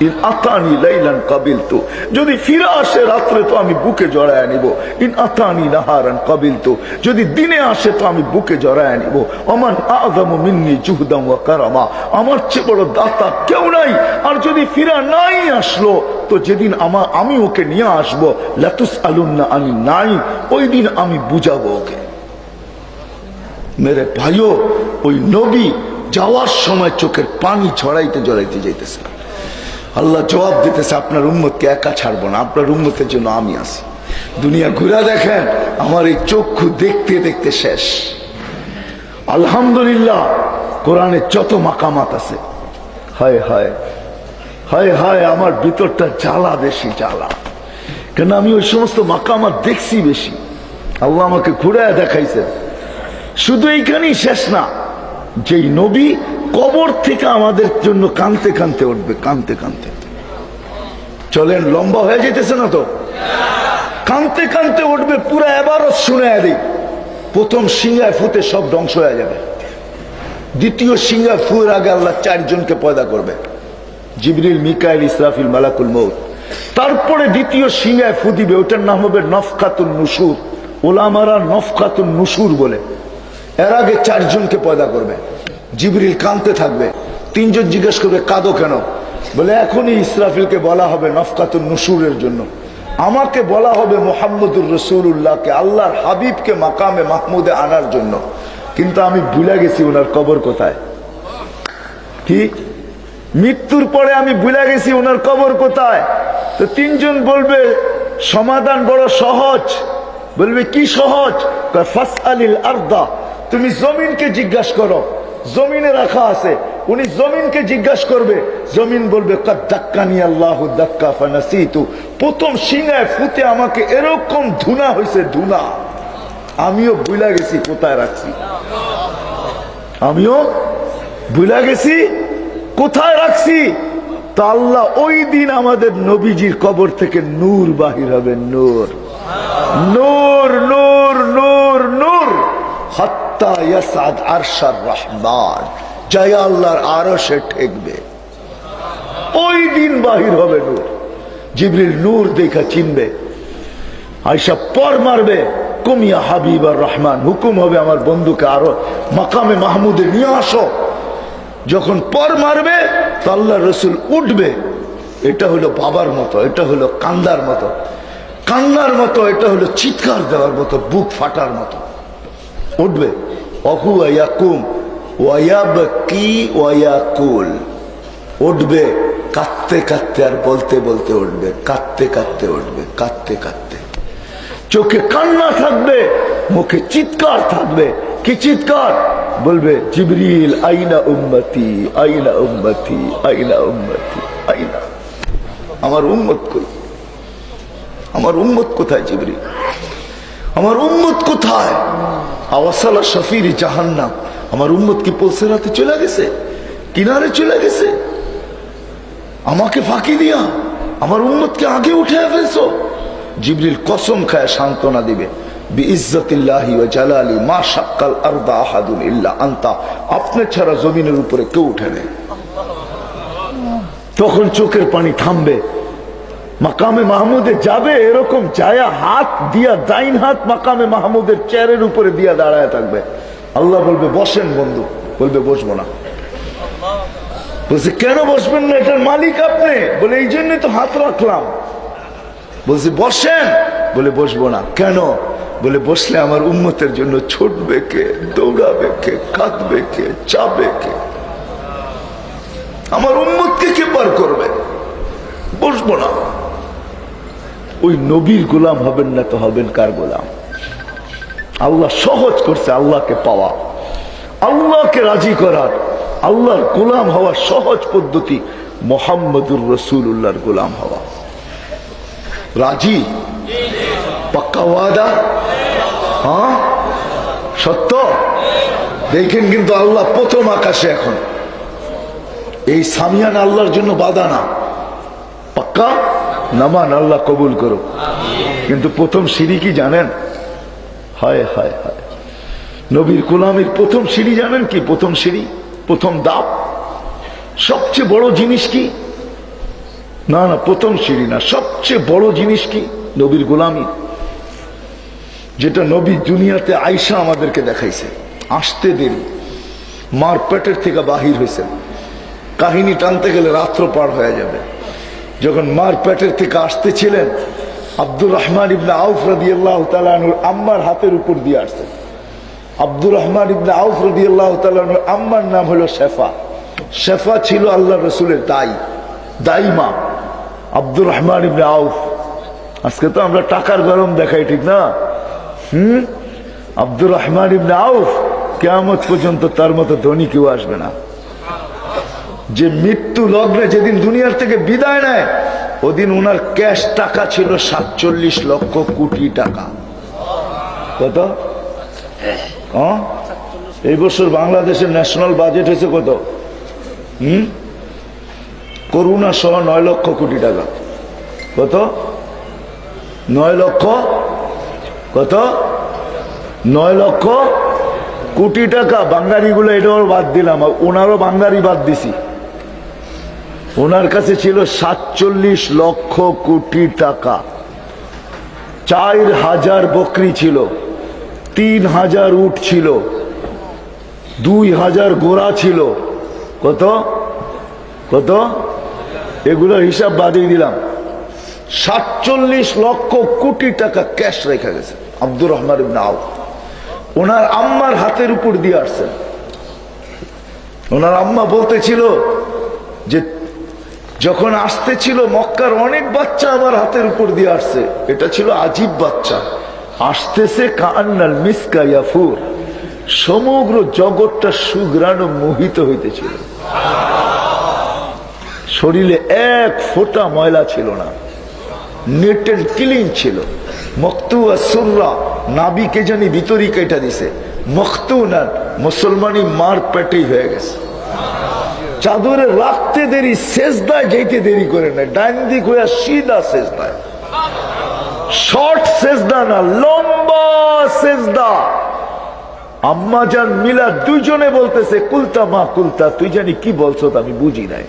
ইন আতানি লাইলান কাবিলতু, যদি ফিরে আসে রাত্রে তো আমি বুকে জড়ায় নিব। ইন আতানি নাহারান কাবিলতু, যদি দিনে আসে তো আমি বুকে জড়ায় নিব। ওমান আযমু মিন্নি জুহদান ওয়া কারামা, আমার চেয়ে বড় দাতা কেউ নাই। আর যদি ফিরে নাই আসলো তো যেদিন আমি ওকে নিয়ে আসবো, লাতুসআলুন্না আনিন নাঈম, ওই দিন আমি বুঝাবো ওকে। মেরে ভাইও, ওই নবী যাওয়ার সময় চোখের পানি ছড়াইতে জড়াইতে যাইতেছে। আল্লাহ জবাব দিতেছে, আপনার উম্মতকে একা ছাড়বো না, আপনার উম্মতের জন্য আমি আছি। দুনিয়া ঘুরে দেখেন, আমার এই চক্ষু দেখতে দেখতে শেষ। আলহামদুলিল্লাহ, কোরআনে যত মাকামাত আছে, হায় হায় হায় হায়, আমার ভিতরটা জ্বালা, বেশি জ্বালা। কেন আমি ওই সমস্ত মাকামাত দেখছি বেশি। আল্লাহ আমাকে ঘুরে দেখাইছে। শুধু এইখানেই শেষ না, যেই নবী কবর থেকে আমাদের জন্য কানতে কানতে উঠবে, কানতে কানতে। চলেন, লম্বা হয়ে যেতেছে না তো? কানতে কানতে উঠবে, পুরো এবারও শুনে দিই। প্রথম সিংহায় ফুতে সব ধ্বংস হয়ে যাবে। দ্বিতীয় সিংহায় ফুয়ের আগে আল্লাহ 4 জনকে পয়দা করবে, জিবরিল, মিকাইল, ইসরাফিল, মালাকুল মউত। তারপরে দ্বিতীয় সিংহায় ফু দিবে, ওটার নাম হবে নফকাতুন নুশুর। ওলামারা নফকাতুন নুশুর বলে। এর আগে 4 জনকে পয়দা করবে। জিবরিল কাঁদতে থাকবে। 3 জন জিজ্ঞেস করবে, কাঁদো কেন? বলে এখনই ইসরাফিলকে বলা হবে নফকাতুন নুশুরের জন্য, আমাকে বলা হবে মুহাম্মদুর রাসূলুল্লাহকে, আল্লাহর হাবিবকে মাকামে মাহমুদে আনার জন্য। কিন্তু আমি ভুলে গেছি ওনার কবর কোথায়। কি? মৃত্যুর পরে আমি ভুলে গেছি ওনার কবর কোথায়। তো 3 জন বলবে সমাধান বড় সহজ। বলবে কি সহজ? ফাসআলিল আরদা, তুমি জমিনকে জিজ্ঞাসা করো, জমিনে রাখা আছে। উনি জমিনকে জিজ্ঞাসা করবে, জমিন বলবে কাদ দাক্কানি আল্লাহু দাক্কা ফানাসিতু। প্রথম সিংহায় ফুতে আমাকে এরকম ধুনা হয়েছে, ধুনা, আমিও ভুলে গেছি কোথায় রাখছি। আমিও ভুলে গেছি কোথায় রাখছি। তো আল্লাহ ওই দিন আমাদের নবীজির কবর থেকে নূর বাহির হবে, নূর, নূর, নূর, নূর, নূর, হাত্তা ইয়াসাদ আরশার রহমান, জয় আল্লাহর আরশে ঠেকবে। ওই দিন বাহির হবে নূর। জিবরিল নূর দেখা চিনবে, আয়েশা পর মারবে, কুমিয়া হাবিব আর রহমান, হুকুম হবে আমার বন্ধুকে আরো মাকামে মাহমুদে নিয়ে আসো। যখন পর মারবে তো আল্লাহ রসুল উঠবে। এটা হলো বাবার মতো, এটা হলো কান্দার মতো, কান্নার মতো, এটা হলো চিৎকার দেওয়ার মতো, বুক ফাটার মতো উঠবে। অহু ইয়াকুম ওয়ায়াবকি ওয়ায়াকুল, উঠবে কাঁদতে কাঁদতে আর বলতে বলতে উঠবে, কাঁদতে কাঁদতে উঠবে, কাঁদতে কাঁদতে। চোখে কান্না থাকবে, মুখে চিৎকার থাকবে। কি চিৎকার? বলবে জিবরিল আইনা উম্মতি, আইনা উম্মতি, আইনা উম্মতি, আইনা, আমার উম্মত কই, আমার উম্মত কোথায় জিবরিল, আমার উম্মত কোথায়? আওয়াসালা শফির জাহান্নাম, আমার উম্মত কি পৌঁছাতে চলে গেছে, কিনারে চলে গেছে? আমাকে ফাঁকি দিয়া আমার উম্মতকে আগে উঠে ফেলছো। জিবরিল কসম খায় সান্ত্বনা দিবে, বিইজ্জতিল্লাহি ওয়া জালালি মা শাক্কাল আরদা আহাদুন ইল্লা আনতা, আপনি ছাড়া জমিনের উপরে কেউ উঠে নেই। তখন চোখের পানি থামবে, মাকামে মাহমুদে যাবে, এরকম যায়া হাত দিয়া ডাইন হাত মাকামে মাহমুদের চেয়ারের উপরে দিয়া দাঁড়ায় থাকবে। আল্লাহ বলবে বসেন বন্ধু, বলবে বসবো না। বলছে কেন বসবেন না, এটার মালিক আপনি। বলে এই জন্যই তো হাত রাখলাম। বলছে বসেন, বলে বসবো না। কেন? বলে বসলে আমার উম্মতের জন্য ছুটবে কে, দৌড়াবে কে, কাঁদবে কে, চাবে কে, আমার উম্মতকে কে পার করবে? বসবো না। ওই নবীর গোলাম হবেন না তো হবেন কার গোলাম? আল্লাহ সহজ করছে আল্লাহকে পাওয়া, আল্লাহকে রাজি করার, আল্লাহর গোলাম হওয়ার সহজ পদ্ধতি মুহাম্মদুর রাসূলুল্লাহর গোলাম হওয়া। রাজি? পাক্কা ওয়াদা? হ্যাঁ, সত্য? দেখেন কিন্তু আল্লাহ প্রথম আকাশে এখন এই সামিয়ান আল্লাহর জন্য বাধা না, পাক্কা নামান, আল্লাহ কবুল করো। কিন্তু প্রথম সিঁড়ি কি জানেন? হায় হায় হায়, নবীর গোলামীর প্রথম সিঁড়ি জানেন কি? প্রথম সিঁড়ি, প্রথম ধাপ, সবচেয়ে বড় জিনিস কি? না না, প্রথম সিঁড়ি না, সবচেয়ে বড় জিনিস কি? নবীর গোলামী। যেটা নবী দুনিয়াতে আইসা আমাদেরকে দেখাইছে। আসতে দেরি, মার পেটের থেকে বাহির হয়েছেন, কাহিনী টানতে গেলে রাত্র পার হয়ে যাবে। যখন মার পেটের থেকে আসতেছিলেন, আব্দুর রহমান ইবনে আউফ রাদিয়াল্লাহু তাআলা আনহুর আম্মার হাতের উপর দিয়ে আসছেন। আব্দুর রহমান ইবনে আউফ রাদিয়াল্লাহু তাআলা আনহুর আম্মার নাম হলো শেফা। শেফা ছিল আল্লাহ রসুলের দাইমা। আব্দুর রহমান ইবনে আউফ, আজকে তো আমরা টাকার গরম দেখাই, ঠিক না? আব্দুর রহমান ইবনে আউফ কিয়ামত পর্যন্ত তার মতো ধনী কেউ আসবে না। যে মৃত্যু লগ্নে যেদিন দুনিয়ার থেকে বিদায় নেয়, ওদিন ওনার ক্যাশ টাকা ছিল 47 লক্ষ কোটি টাকা। কত? এই বছর বাংলাদেশের ন্যাশনাল বাজেট হয়েছে কত? করোনা সহ 9 লক্ষ কোটি টাকা। কত? 9 লক্ষ, কত? 9 লক্ষ কোটি টাকা। বাঙালিগুলো এটাও বাদ দিলাম, ওনারও বাঙালি বাদ দিছি। ওনার কাছে ছিল 47 লক্ষ কোটি টাকা। 4000 বকরি ছিল, 3000 উট ছিল, 2000 ঘোড়া ছিল। কত? কত? এগুলোর হিসাব বাদিয়ে দিলাম। 47 লক্ষ কোটি টাকা ক্যাশ রেখে গেছে আব্দুর রহমান ইবনে আউফ। ওনার আম্মার হাতের উপর দিয়ে আসছেন। ওনার আম্মা বলতেছিল যে যখন আসতেছিল মক্কার অনেক বাচ্চা আমার হাতের উপর দিয়ে আসছে, এটা ছিল আজীব বাচ্চা, আসতেছে কান্নাল মিসকা ইয়াফুর, সমগ্র জগৎটা সুঘ্রাণ মোহিত হইতেছিল। শরীরে এক ফোঁটা ময়লা ছিল না, নেটের ক্লিন ছিল। মক্তু আর সুররা, নাবিকে জানি ভিতরি কেটে দিছে। মক্তু না, মুসলমানি মার পেটেই হয়ে গেছে। চাদরে রাখতে দেরি, সেজদায় যেতে দেরি করে না, ডাইন দিক হয়ে সিধা সেজদায়। শর্ট সেজদা না, লম্বা সেজদা। আম্মা জান মিলা দুইজনে বলতেছে কুলতা মা কুলতা, তুই জানি কি বলছো আমি বুঝি নাই।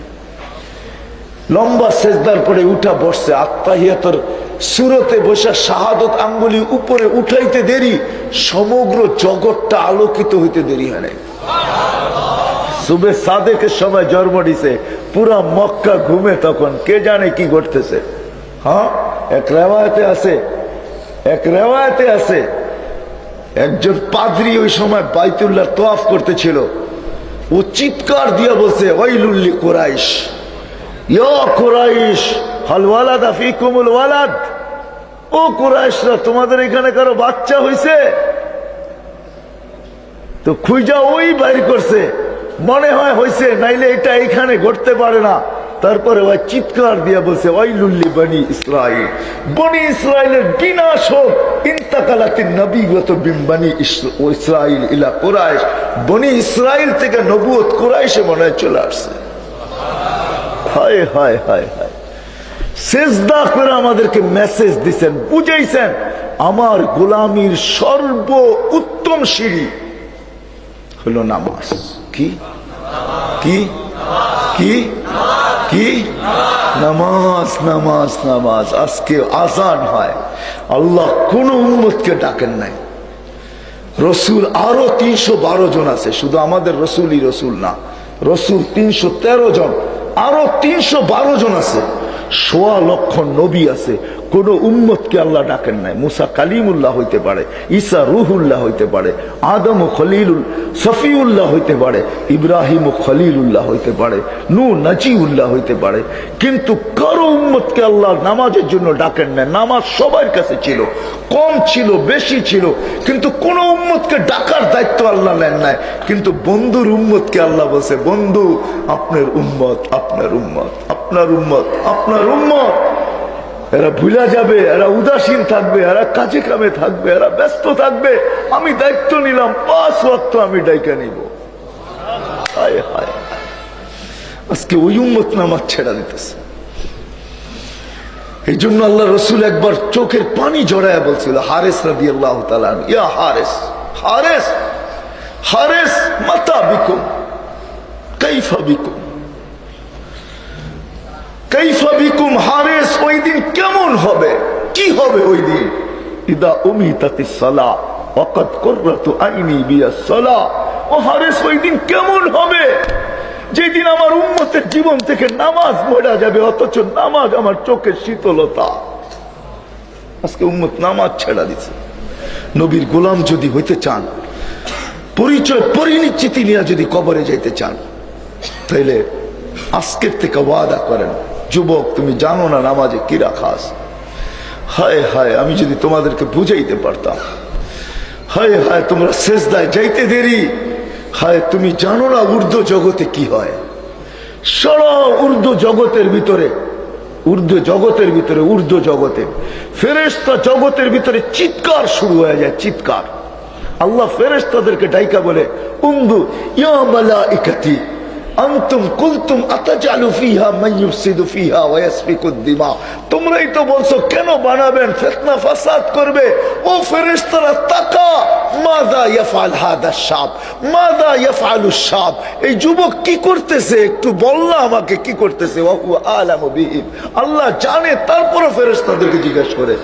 লম্বা সেজদার পরে উঠা বসছে, আত্তাহিয়াতুর সুরতে বসে শাহাদত আঙ্গুলি উপরে উঠাইতে দেরি, সমগ্র জগৎটা আলোকিত হইতে দেরি হয় নাই। সুবে সাদেকের সময় জন্ম দিছে, পুরা মক্কা ঘুমে তখন, কে জানে কি ঘটতেছে। হ্যাঁ, এক রেওয়ায়তে আছে একজন পাদ্রী ওই সময় বাইতুল্লাহ তওয়াফ করতেছিল, ও চিৎকার দিয়া বলছে, ওয়াইলুল কুরাইশ, ইয়া কুরাইশ হাল ওয়ালাদা ফিকুমুল ওয়ালাদ, ও কুরাইশরা তোমাদের এখানে কারো বাচ্চা হইছে? তো খুঁজা ওই বাইর করছে, মনে হয় হইছে, নাইলে এটা এখানে ঘটতে পারে না। তারপরে ওই চিৎকার দিয়া বলছে, ওয়াইলুল্লি বনি ইসরাইল, বনি ইসরাইলের বিনাশ হোক, ইন্তাকালাতিন নবুওয়াতু বিন বনি ইসরাইল ইলা কুরাইশ, বনি ইসরাইল থেকে নবুয়ত কুরাইশে মনে হয় চলে আসছে। হায় হায় হায় হায়, সেজদা করে আমাদেরকে মেসেজ দিচ্ছেন, বুঝাইছেন আমার গোলামীর সর্ব উত্তম সিঁড়ি হলো নামাজ। কি কি কি কি? নামাজ নামাজ নামাজ। আজকে আজান হয়, আল্লাহ কোন উম্মতকে ডাকেন নাই। রসুল আরো 312 জন আছে, শুধু আমাদের রসুলই রসুল না, রসুল 313 জন, আরো 312 জন আছে, 1.25 লক্ষ নবী আছে, কোন উম্মতকে আল্লাহ ডাকেন নাই। মুসা কালিমুল্লাহ হইতে পারে, ঈসা রুহুল্লাহ হইতে পারে, আদম ও খলিলুল সফিউল্লাহ হইতে পারে, ইব্রাহিম ও খলিলুল্লাহ হইতে পারে, নূ নাজিউল্লাহ হইতে পারে, কিন্তু কারো উম্মতকে আল্লাহ নামাজের জন্য ডাকেন নাই। নামাজ সবার কাছে ছিল, কম ছিল বেশি ছিল, কিন্তু কোন উম্মতকে ডাকার দায়িত্ব আল্লাহ নেন নাই। কিন্তু বন্ধুর উম্মতকে আল্লাহ বলছে, বন্ধু আপনার উম্মত, আপনার উম্মত, আপনার উম্মত, আপনার উম্মত। এরা ভুলা যাবে, এরা উদাসীন থাকবে, এরা কাজে কামে থাকবে, এরা ব্যস্ত থাকবে, আমি দায়িত্ব নিলাম 5 ওয়াক্ত আমি ডাইকা নিব। হায় হায়, আজকে ওই উম্মত নামাজ ছেড়া দিতেছে। এই জন্য আল্লাহ রসুল একবার চোখের পানি জড়ায় বলছিল, হারেস রাদিয়াল্লাহু তাআলা, ইয়া হারেস, হারেস, হারেস মাতা বিকুম কাইফা বিকুম, কাইফা বিকুম হারেস, ওই দিন কেমন হবে, কি হবে ওই দিন? ইদা উমিতাতিস সালাহ ওয়াকাদ কুররাতু আইনি বিয়াস সালাহ। ও হারেস, ওই দিন কেমন হবে যেদিন আমার উম্মতের জীবন থেকে নামাজ মরা যাবে, অথচ নামাজ আমার চোখের শীতলতা। আজকে উম্মত নামাজ ছেড়া দিছে। নবীর গোলাম যদি হইতে চান, পরিচয় পরিনিশ্চিতি নিয়ে যদি কবরে যাইতে চান, তাইলে আজকের থেকে ওয়াদা করেন, যুবক তুমি জানো না নামাজে কি রাখা আছে। হায় হায়, আমি যদি তোমাদেরকে বুঝাইতে পারতাম। হায় হায়, তোমরা সেজদায় যাইতে দেরি। হায়, তুমি জানো না ঊর্ধ্ব জগতে কি হয়। সারা ঊর্ধ্ব জগতের ভিতরে, ঊর্ধ্ব জগতের ভিতরে, ঊর্ধ্ব জগতে ফেরেশতা জগতের ভিতরে চিৎকার শুরু হয়ে যায়, চিৎকার। আল্লাহ ফেরেশতাদেরকে ডাইকা বলে, উনদু ইয়া মালাইকাতি আনতুম কুলতুম আতাজালু ফিহা মান ইউফসিদু ফিহা ওয়া ইয়াসফিকুদ দিমা, তোমরাই তো বলছো কেন বানাবেন, ফিতনা ফাসাদ করবে। ও ফেরেশতারা তাকা, মাযা ইয়াফআল হাদা শাব, মাযা ইয়াফআলু শাব, এই যুবক কি করতেছে, একটু বল না আমাকে কি করতেছে। ওয়া হুয়া আলামু বিহি, আল্লাহ জানে, তারপরে ফেরেশতাদেরকে জিজ্ঞাসা করে।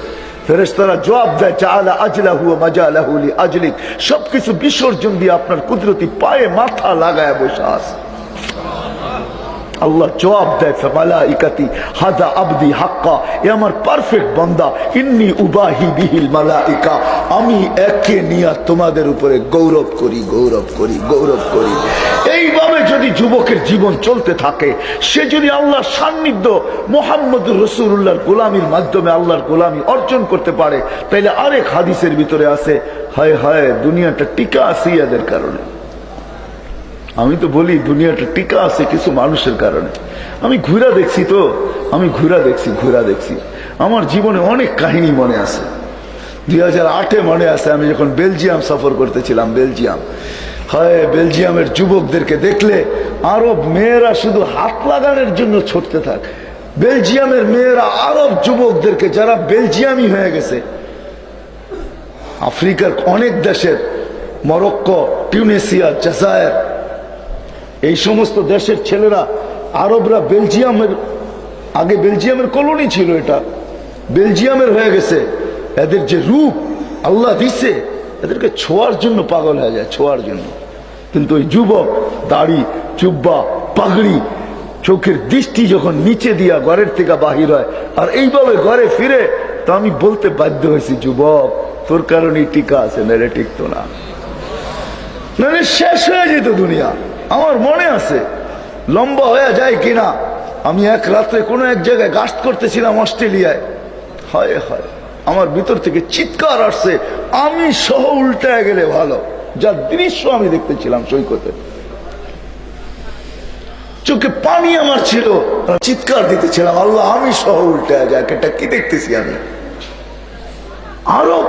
ফেরেশতারা জবাব দেয়, জাআলা আজলাহু ওয়া মাজালাহু লিআজলিক, সবকিছু বিসর্জন দিয়ে আপনার কুদরতি পায়ে মাথা লাগায় বসে আছে। আল্লাহ জবাব দেয়, ফামালাইকাতি হাদা আবদি হাক্কা, এ আমার পারফেক্ট বান্দা, ইন্নী উবাহি বিহিল মালাইকা, আমি একে নিয়ে তোমাদের উপরে গৌরব করি, গৌরব করি, গৌরব করি। এইভাবে যদি যুবকের জীবন চলতে থাকে, সে যদি আল্লাহর সান্নিধ্য মুহাম্মদুর রাসূলুল্লাহর গোলামির মাধ্যমে আল্লাহর গোলামি অর্জন করতে পারে, তাইলে আরেক হাদিসের ভিতরে আছে, হায় হায় দুনিয়াটা টিকা আছে এদের কারণে। আমি তো বলি দুনিয়াটা টিকা আছে কিছু মানুষের কারণে। আমি ঘুরা দেখছি, তো আমি ঘুরা দেখছি, আমার জীবনে অনেক কাহিনী মনে আছে। 2008-এ মনে আছে, আমি যখন বেলজিয়াম সফর করতেছিলাম, বেলজিয়াম, হয় বেলজিয়ামের যুবকদেরকে দেখলে আরব মেয়েরা শুধু হাত লাগানোর জন্য ছুটতে থাকে। বেলজিয়ামের মেয়েরা আরব যুবকদেরকে, যারা বেলজিয়ামই হয়ে গেছে, আফ্রিকার অনেক দেশের, মরক্কো, টিউনিসিয়া, জাজায়ের, এই সমস্ত দেশের ছেলেরা, আরবরা বেলজিয়ামের, আগে বেলজিয়ামের কলোনি ছিল, এটা বেলজিয়ামের হয়ে গেছে। এদের যে রূপ আল্লাহ দিছে, এদেরকে ছোঁয়ার জন্য পাগল হয়ে যায়, ছোঁয়ার জন্য। কিন্তু ওই যুবক দাড়ি জুব্বা পাগড়ি, চোখের দৃষ্টি যখন নিচে দিয়া ঘরের থেকে বাহির হয় আর এইভাবে ঘরে ফিরে, তো আমি বলতে বাধ্য হয়েছি, যুবক তোর কারণেই টিকা আছে, নাহলে টিকতো না, নাহলে শেষ হয়ে যেত দুনিয়া। আমার মনে আছে, লম্বা হয়ে যায় কিনা, আমি এক রাত্রে কোনো এক জায়গায় গাস্ট করতেছিলাম অস্ট্রেলিয়ায়, হায় হায় আমার ভিতর থেকে চিৎকার আসছে, আমি সহ উল্টায় গেলে ভালো, যা দৃশ্য আমি দেখতেছিলাম সৈকতে, চোখে পানি আমার ছিল, চিৎকার দিতেছিলাম, আল্লাহ আমি সহ উল্টায় যাক, এটা কি দেখতেছি আমি আরো।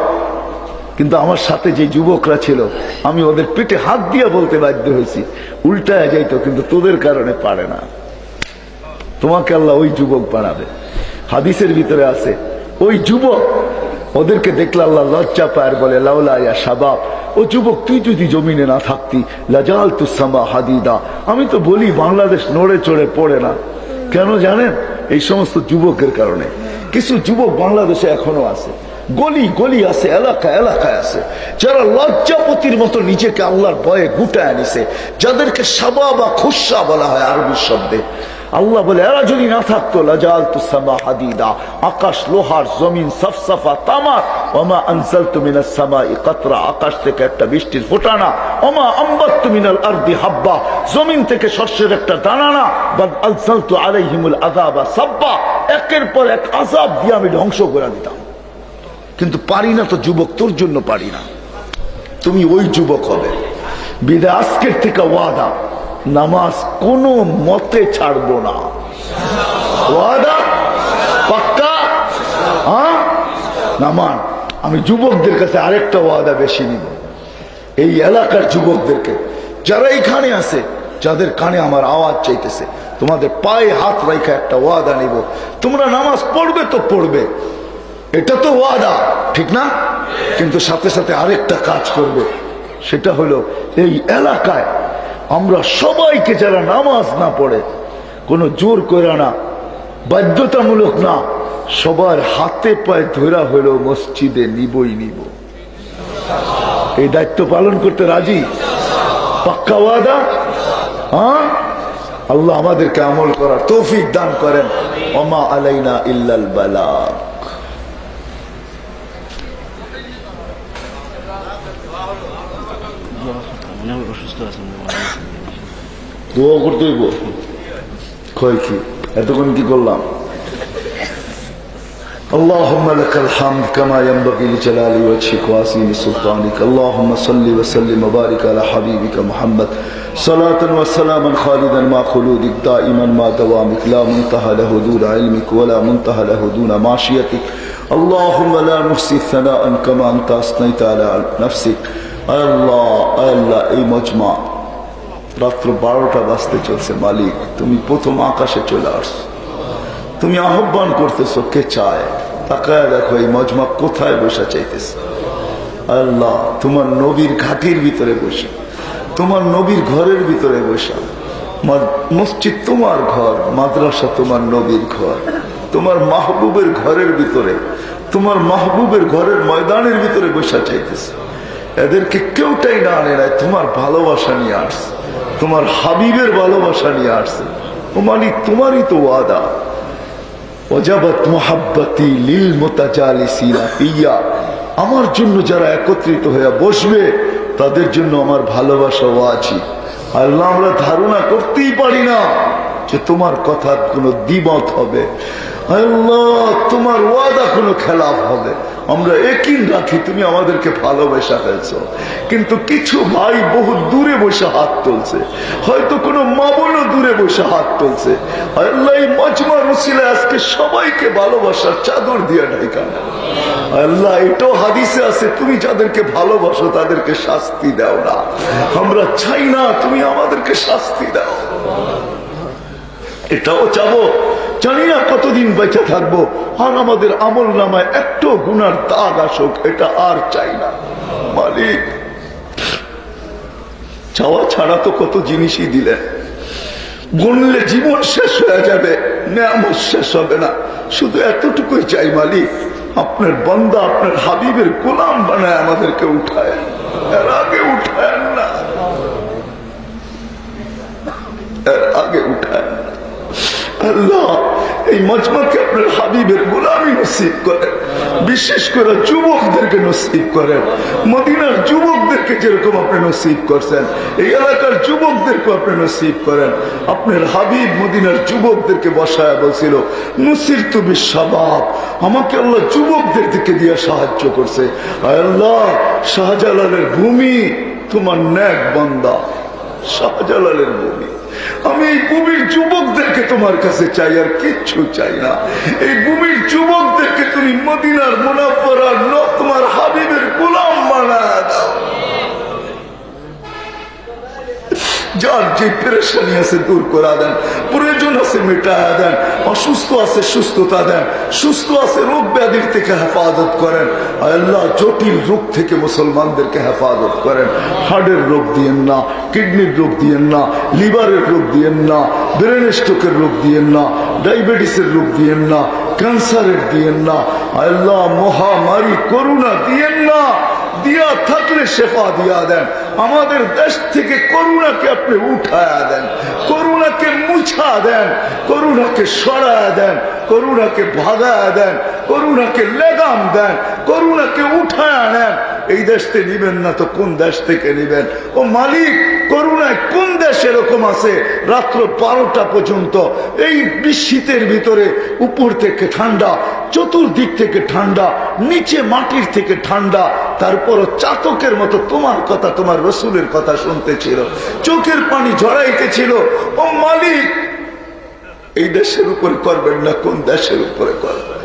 কিন্তু আমার সাথে যে যুবকরা ছিল, আমি ওদের পেটে হাত দিয়ে বলতে বাধ্য হয়েছি, উল্টায় যাইতো, কিন্তু তোদের কারণে পারে না, তোমাকে আল্লাহ ওই যুবক বানাবে। হাদিসের ভিতরে আছে, ওই যুবক, ওদেরকে দেখলে আল্লাহ লজ্জা পায়, বলে লাউলা ইয়া শাবাব, ও যুবক তুই যদি জমিনে না থাকতি লাজাল তুসামা হাদিদা। আমি তো বলি বাংলাদেশ নড়ে চড়ে পড়ে না, কেন জানেন? এই সমস্ত যুবকের কারণে। কিছু যুবক বাংলাদেশে এখনো আছে, গলি গলি আছে, এলাকায় এলাকায় আছে, যারা লজ্জাপতির মতো নিজেকে আল্লাহর ভয়ে গুটায় নিছে, যাদেরকে সাবা বা খুশা বলা হয় আরবি শব্দে। আল্লাহ বলে এরা যদি না থাকতো লাজালতু সামা হাদিদা, আকাশ লোহার, জমিন সফসফা তামার, ওমা আনজালতু মিনাস সামাই কাতরা, আকাশ থেকে একটা বৃষ্টির ফোঁটা না, ওমা আম্বাততু মিনাল আরদি হাব্বা, জমিন থেকে শস্যের একটা দানা না, বাল আনজালতু আলাইহিমুল আযাবা সাব্বা, একের পর এক আযাব দিয়ে আমি ধ্বংস করে দিতাম। কিন্তু পারি না তো যুবক, তোর জন্য পারি না, তুমি ওই যুবক হবে। বিদায় আজকের থেকে ওয়াদা, নামাজ কোনো মতে ছাড়বো না, ওয়াদা পাক্কা। হ্যাঁ নামান। আমি যুবকদের কাছে আরেকটা ওয়াদা বেশি নিব, এই এলাকার যুবকদেরকে যারা এইখানে আছে, যাদের কানে আমার আওয়াজ চাইতেছে, তোমাদের পায়ে হাত রাখা একটা ওয়াদা নিব, তোমরা নামাজ পড়বে তো পড়বে, এটা তো ওয়াদা, ঠিক না? কিন্তু সাথে সাথে আরেকটা কাজ করবে, সেটা হলো এই এলাকায় আমরা সবাইকে, যারা নামাজ না পড়ে, কোনো জোর করে না, বাধ্যতামূলক না, সবার হাতে পায়ে ধরা হলো মসজিদে নিবই নিব। এই দায়িত্ব পালন করতে রাজি? পাক্কা ওয়াদা? হ্যাঁ, আল্লাহ আমাদেরকে আমল করার তৌফিক দান করেন। ওমা আলাইনা ইল্লাল বালাগ। দোয়া করতে হইব, কয় কি এতক্ষণ কি করলাম? اللهم لك الحمد كما ينبغي لجلال وجهك وعظيم سلطانك. اللهم صل وسلم وبارك على حبيبك محمد صلاة وسلاما خالدا مع خلودك دائما مع دوامك لا منتهى له دون علمك ولا منتهى له دون معصيتك. اللهم لا نحصي ثناء كما أنت أثنيت على نفسك. আল্লাহ এই মজমা রাত্র 12টা বাজতে চলছে, মালিক তুমি প্রথম আকাশে চলে আসছো, তুমি আহ্বান করতেছো, কে চায়? তাকায় দেখো এই মজমা কোথায় বসা চাইতেছে। আল্লাহ তোমার নবীর ঘাটির ভিতরে বসে, তোমার নবীর ঘরের ভিতরে বসা। মসজিদ তোমার ঘর, মাদ্রাসা তোমার নবীর ঘর, তোমার মাহবুবের ঘরের ভিতরে, তোমার মাহবুবের ঘরের ময়দানের ভিতরে বসা চাইতেছে। এদেরকে কেউটাই না আনে নাই, তোমার ভালোবাসা নিয়ে আসছে, তোমার হাবিবের ভালোবাসা নিয়ে আসছে। ও মালিক তোমারই তো ওয়াদা, ওয়াজাবাত মুহাব্বতি লিল মুতাজালিসিনা ফিয়া, আমার জন্য যারা একত্রিত হয়ে বসবে তাদের জন্য আমার ভালোবাসা ওয়াজিব। আল্লাহ আমরা ধারণা করতেই পারি না যে তোমার কথার কোনো দ্বিমত হবে, আল্লাহ তোমার ওয়াদা কোনো খেলাফ হবে। আমরা একই রাখি তুমি আমাদেরকে ভালোবাসা ফেলছো, কিন্তু কিছু ভাই বহু দূরে বসে হাত তুলছে, হয়তো কোনো মা বোনও দূরে বসে হাত তুলছে। আল্লাহ এই মজমার উসিলায় আজকে সবাইকে ভালোবাসার চাদর দিয়ে ঢাকা। আল্লাহ এটাও হাদিসে আছে, তুমি যাদেরকে ভালোবাসো তাদেরকে শাস্তি দাও না। আমরা চাই না তুমি আমাদেরকে শাস্তি দাও, এটাও চাবো। জানি না কতদিন বেঁচে থাকবো, আর আমাদের আমল নামায় একটু গুনার দাগ আসুক, এটা আর চাই না। মালিক চাওয়া ছাড়া তো কত জিনিসই দিলেন, গুনলে জীবন শেষ হয়ে যাবে, নেয়ামত শেষ হবে না। শুধু এতটুকুই চাই মালিক, আপনার বান্দা আপনার হাবিবের গোলাম বানায় আমাদেরকে উঠায়, এর আগে উঠায় না। এর আগে উঠায় না। আল্লাহ এই মজমাকে আপনার হাবিবের গোলামি নসিব করেন, বিশেষ করে যুবকদেরকে নসিব করেন, মদিনার যুবকদেরকে যেরকম আপনি নসিব করছেন এই এলাকার যুবকদেরকে আপনি নসিব করেন। আপনার হাবিব মদিনার যুবকদেরকে বসায় বলছিল নসির তুমি শাবাব, আমাকে আল্লাহ যুবকদের দিকে দিয়ে সাহায্য করছে। আয় আল্লাহ শাহজালালের ভূমি তোমার নেক বান্দা, শাহজালালের ভূমি, আমি এই ভূমির যুবকদেরকে তোমার কাছে চাই, আর কিচ্ছু চাই না। এই ভূমির যুবকদেরকে তুমি মদিনার মুনাফফারার তোমার হাবিবের গোলাম বানায় দাও। যার যে পেরেশানি আছে দূর করে দেন, প্রয়োজন আছে মেটায়া দেন, অসুস্থ আছে সুস্থতা দেন, সুস্থ আছে রোগ ব্যাধির থেকে হেফাজত করেন। আল্লাহ জটিল রোগ থেকে মুসলমানদেরকে হেফাজত করেন। হার্টের রোগ দিয়েন না, কিডনির রোগ দিয়েন না, লিভারের রোগ দিয়েন না, ব্রেন স্ট্রোকের রোগ দিয়েন না, ডায়াবেটিসের রোগ দিয়েন না, ক্যান্সারের দিয়েন না। আল্লাহ মহামারী করোনা দিয়েন না, দিয়া থাকলে শেফা দিয়া দেন। আমাদের দেশ থেকে করোনাকে আপনি উঠায়া দেন, করোনাকে মুছা দেন, করোনাকে সরায়া দেন, করোনাকে ভাগায়া দেন, করোনাকে লেগাম দেন, করোনাকে উঠায়া নেন। এই দেশ থেকে নিবেন না তো কোন দেশ থেকে নিবেন? ও মালিক, করোনায় কোন দেশ এরকম আছে রাত্র 12টা পর্যন্ত এই শীতের ভিতরে উপর থেকে ঠান্ডা, চতুর্দিক থেকে ঠান্ডা, নিচে মাটির থেকে ঠান্ডা, তারপরও চাতকের মতো তোমার কথা, তোমার রসুলের কথা শুনতেছিল, চোখের পানি ঝরাইতেছিল। ও মালিক, এই দেশের উপরে করবেন না কোন দেশের উপরে করবেন?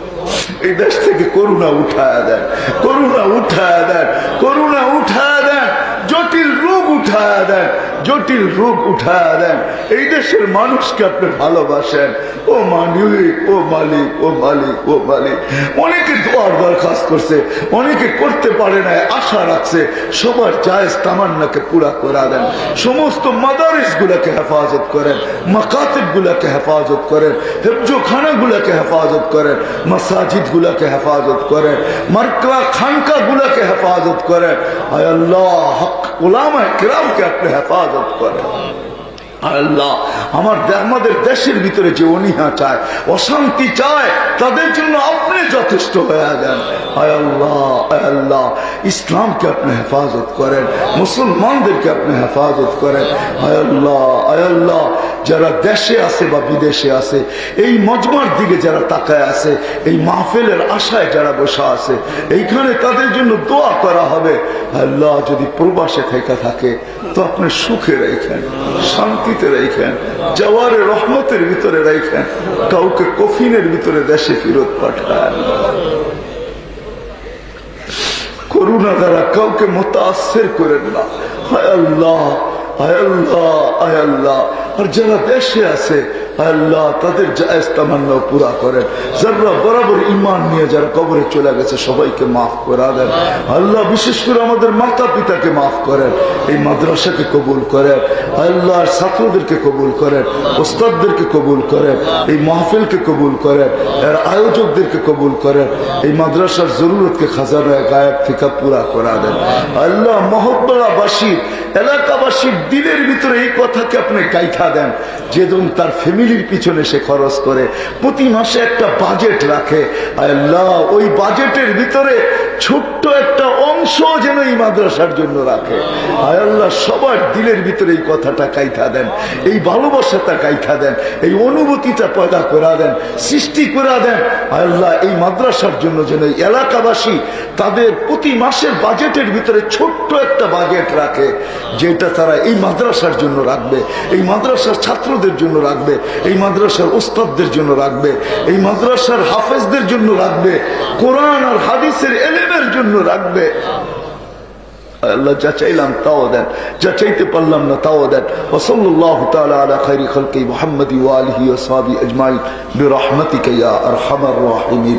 এই দেশ থেকে করোনা উঠায়া দেন, করোনা উঠায়া দেন, করোনা উঠায়া দেন, জটিল রোগ উঠায়া দেন, জটিল রোগ উঠায়া দেন। এই দেশের মানুষকে আপনি ভালোবাসেন। ও মালিক, ও মালিক, ও মালিক, ও মালিক। অনেকে দোয়ার দরখাস্ত করছে, অনেকে করতে পারে না, আশা রাখছে। সবার জায়েজ তামান্নাকে পুরা করা দেন। সমস্ত মাদারিস গুলাকে হেফাজত করেন, মাকাতিব গুলাকে হেফাজত করেন, হেফজোখানা গুলাকে হেফাজত করেন, মাসাজিদ গুলাকে হেফাজত করেন, মার্কা খানকা গুলাকে হেফাজত করেন। আয় আল্লাহ হক উলামায়ে কিরামকে আপনি হেফাজত করেন। আল্লাহ আমাদের দেশের ভিতরে যে অনীহা চায়, অশান্তি চায়, তাদের জন্য আপনি যথেষ্ট হয়ে যান। আয় আল্লাহ, আয় আল্লাহ ইসলামকে আপনি হেফাজত করেন, মুসলমানদেরকে আপনি হেফাজত করেন। আয় আল্লাহ, আয় আল্লাহ যারা দেশে আছে বা বিদেশে আছে, এই মজমার দিকে যারা তাকায় আছে, এই মাহফিলের আশায় যারা বসা আছে, এইখানে তাদের জন্য দোয়া করা হবে। আল্লাহ যদি প্রবাসে থেকে থাকে তো আপনি সুখে রেখেন, শান্তিতে রেখেন, জওয়ারে রহমতের ভিতরে রেখেন, কাউকে কফিনের ভিতরে দেশে ফেরত পাঠান। করুণা দ্বারা কাউকে মুতাআসসির করেন না। হায় আল্লাহ, হায় আল্লাহ, হায় আল্লাহ। আর যারা দেশে আছে আল্লাহ তাদের জায়েজ তামান্না পুরা করেন। যারা বরাবর ঈমান নিয়ে যারা কবরে চলে গেছে সবাইকে মাফ করে দেন। আল্লাহ বিশেষ করে আমাদের মাতা পিতাকে মাফ করেন, এই মাদ্রাসাকে কবুল করেন, আল্লাহর ছাত্রদেরকে কবুল করেন, ওস্তাদদেরকে কবুল করেন, এই মাহফিলকে কবুল করেন, এর আয়োজকদেরকে কবুল করেন, এই মাদ্রাসার জরুরতকে খাজানায়ে গায়েব থেকে পুরা করে দেন। আল্লাহ মহব্বরাবাসী এলাকাবাসীর দিলের ভিতরে এই কথাকে আপনি গাইথা দেন, যেদিন তার ফ্যামিলির পিছনে সে খরচ করে, প্রতি মাসে একটা বাজেট রাখে। আল্লাহ ওই বাজেটের ভিতরে ছোট্ট একটা অংশ যেন এই মাদ্রাসার জন্য রাখে। আল্লাহ সবার দিলের ভিতরে এই কথাটা গাইথা দেন, এই ভালোবাসাটা গাইথা দেন, এই অনুভূতিটা পয়দা করে দেন, সৃষ্টি করে দেন। আল্লাহ এই মাদ্রাসার জন্য যেন এই এলাকাবাসী তাদের প্রতি মাসের বাজেটের ভিতরে ছোট্ট একটা বাজেট রাখে, যেটা তারা এই মাদ্রাসার জন্য রাখবে, এই মাদ্রাসার ছাত্রদের জন্য রাখবে, এই মাদ্রাসার ওস্তাদদের জন্য রাখবে, এই মাদ্রাসার হাফেজদের জন্য রাখবে, কোরআন আর হাদিসের এলেমের জন্য রাখবে। আল্লাহ যা চাইলাম তাও দেন, যা চাইতে পারলাম না তাও দেন। ওয়া সাল্লাল্লাহু তাআলা আলা খায়রি খালকি মুহাম্মাদি ওয়া আলিহি ওয়া সাহবিহি আজমাইন বিরহমাতিকা ইয়া আরহামার রাহিমিন।